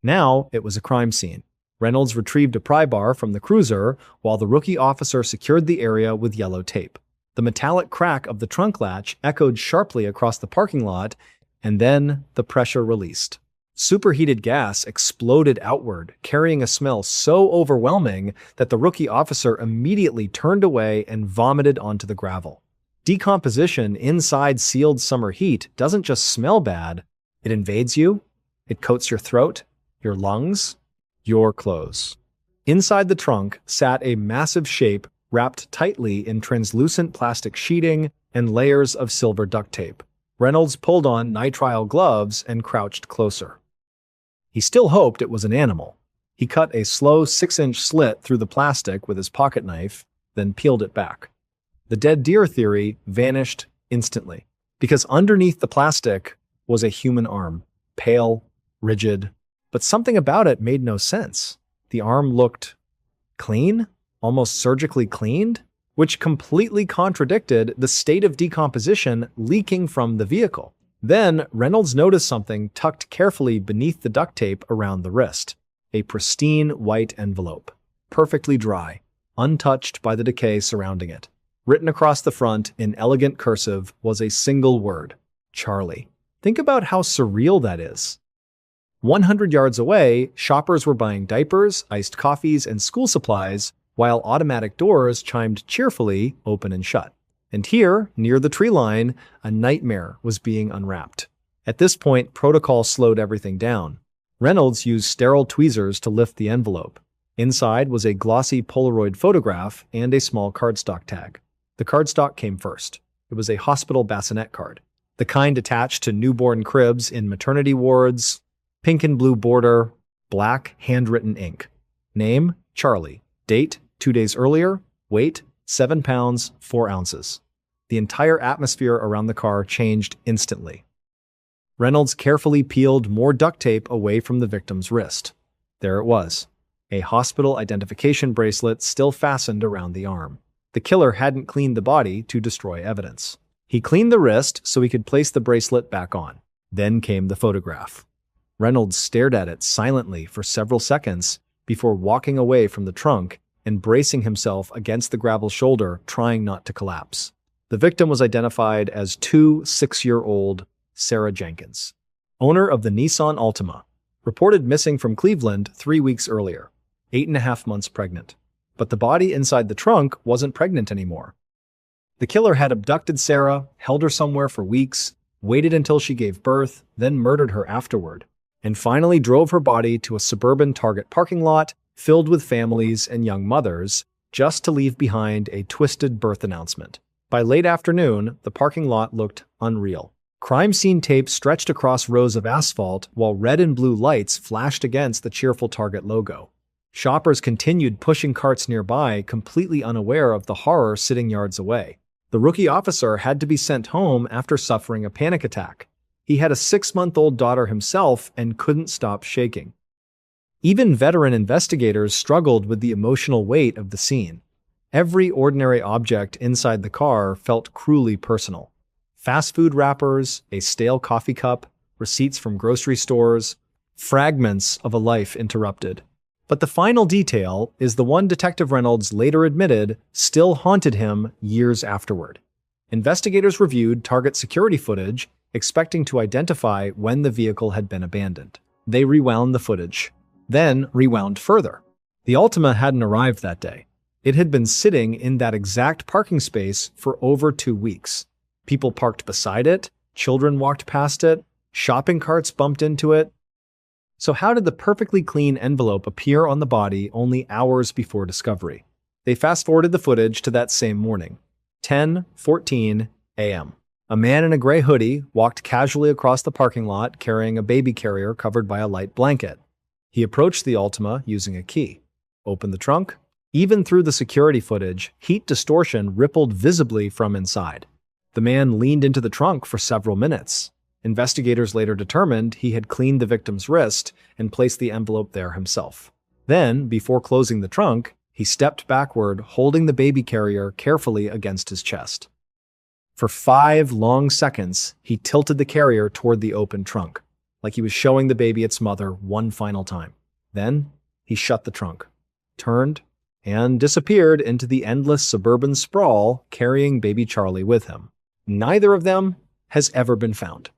Now, it was a crime scene. Reynolds retrieved a pry bar from the cruiser while the rookie officer secured the area with yellow tape. The metallic crack of the trunk latch echoed sharply across the parking lot, and then the pressure released. Superheated gas exploded outward, carrying a smell so overwhelming that the rookie officer immediately turned away and vomited onto the gravel. Decomposition inside sealed summer heat doesn't just smell bad, it invades you, it coats your throat, your lungs, your clothes. Inside the trunk sat a massive shape wrapped tightly in translucent plastic sheeting and layers of silver duct tape. Reynolds pulled on nitrile gloves and crouched closer. He still hoped it was an animal. He cut a slow 6-inch slit through the plastic with his pocket knife, then peeled it back. The dead deer theory vanished instantly, because underneath the plastic was a human arm, pale, rigid, but something about it made no sense. The arm looked clean, almost surgically cleaned, which completely contradicted the state of decomposition leaking from the vehicle. Then, Reynolds noticed something tucked carefully beneath the duct tape around the wrist. A pristine white envelope, perfectly dry, untouched by the decay surrounding it. Written across the front in elegant cursive was a single word: Charlie. Think about how surreal that is. 100 yards away, shoppers were buying diapers, iced coffees, and school supplies, while automatic doors chimed cheerfully open and shut. And here, near the tree line, a nightmare was being unwrapped. At this point, protocol slowed everything down. Reynolds used sterile tweezers to lift the envelope. Inside was a glossy Polaroid photograph and a small cardstock tag. The cardstock came first. It was a hospital bassinet card, the kind attached to newborn cribs in maternity wards, pink and blue border, black handwritten ink. Name: Charlie. Date: 2 days earlier. Weight: 7 pounds, 4 ounces. The entire atmosphere around the car changed instantly. Reynolds carefully peeled more duct tape away from the victim's wrist. There it was, a hospital identification bracelet still fastened around the arm. The killer hadn't cleaned the body to destroy evidence. He cleaned the wrist so he could place the bracelet back on. Then came the photograph. Reynolds stared at it silently for several seconds before walking away from the trunk and bracing himself against the gravel shoulder, trying not to collapse. The victim was identified as 6-year-old Sarah Jenkins, owner of the Nissan Altima, reported missing from Cleveland 3 weeks earlier, 8.5 months pregnant. But the body inside the trunk wasn't pregnant anymore. The killer had abducted Sarah, held her somewhere for weeks, waited until she gave birth, then murdered her afterward, and finally drove her body to a suburban Target parking lot filled with families and young mothers, just to leave behind a twisted birth announcement. By late afternoon, the parking lot looked unreal. Crime scene tape stretched across rows of asphalt while red and blue lights flashed against the cheerful Target logo. Shoppers continued pushing carts nearby, completely unaware of the horror sitting yards away. The rookie officer had to be sent home after suffering a panic attack. He had a 6-month-old daughter himself and couldn't stop shaking. Even veteran investigators struggled with the emotional weight of the scene. Every ordinary object inside the car felt cruelly personal. Fast food wrappers, a stale coffee cup, receipts from grocery stores, fragments of a life interrupted. But the final detail is the one Detective Reynolds later admitted still haunted him years afterward. Investigators reviewed Target security footage, expecting to identify when the vehicle had been abandoned. They rewound the footage, then rewound further. The Altima hadn't arrived that day. It had been sitting in that exact parking space for over 2 weeks. People parked beside it, children walked past it, shopping carts bumped into it. So how did the perfectly clean envelope appear on the body only hours before discovery? They fast-forwarded the footage to that same morning, 10:14 a.m. A man in a gray hoodie walked casually across the parking lot carrying a baby carrier covered by a light blanket. He approached the Altima using a key, opened the trunk. Even through the security footage, heat distortion rippled visibly from inside. The man leaned into the trunk for several minutes. Investigators later determined he had cleaned the victim's wrist and placed the envelope there himself. Then, before closing the trunk, he stepped backward, holding the baby carrier carefully against his chest. For 5 long seconds, he tilted the carrier toward the open trunk, like he was showing the baby its mother one final time. Then, he shut the trunk, turned, and disappeared into the endless suburban sprawl, carrying baby Charlie with him. Neither of them has ever been found.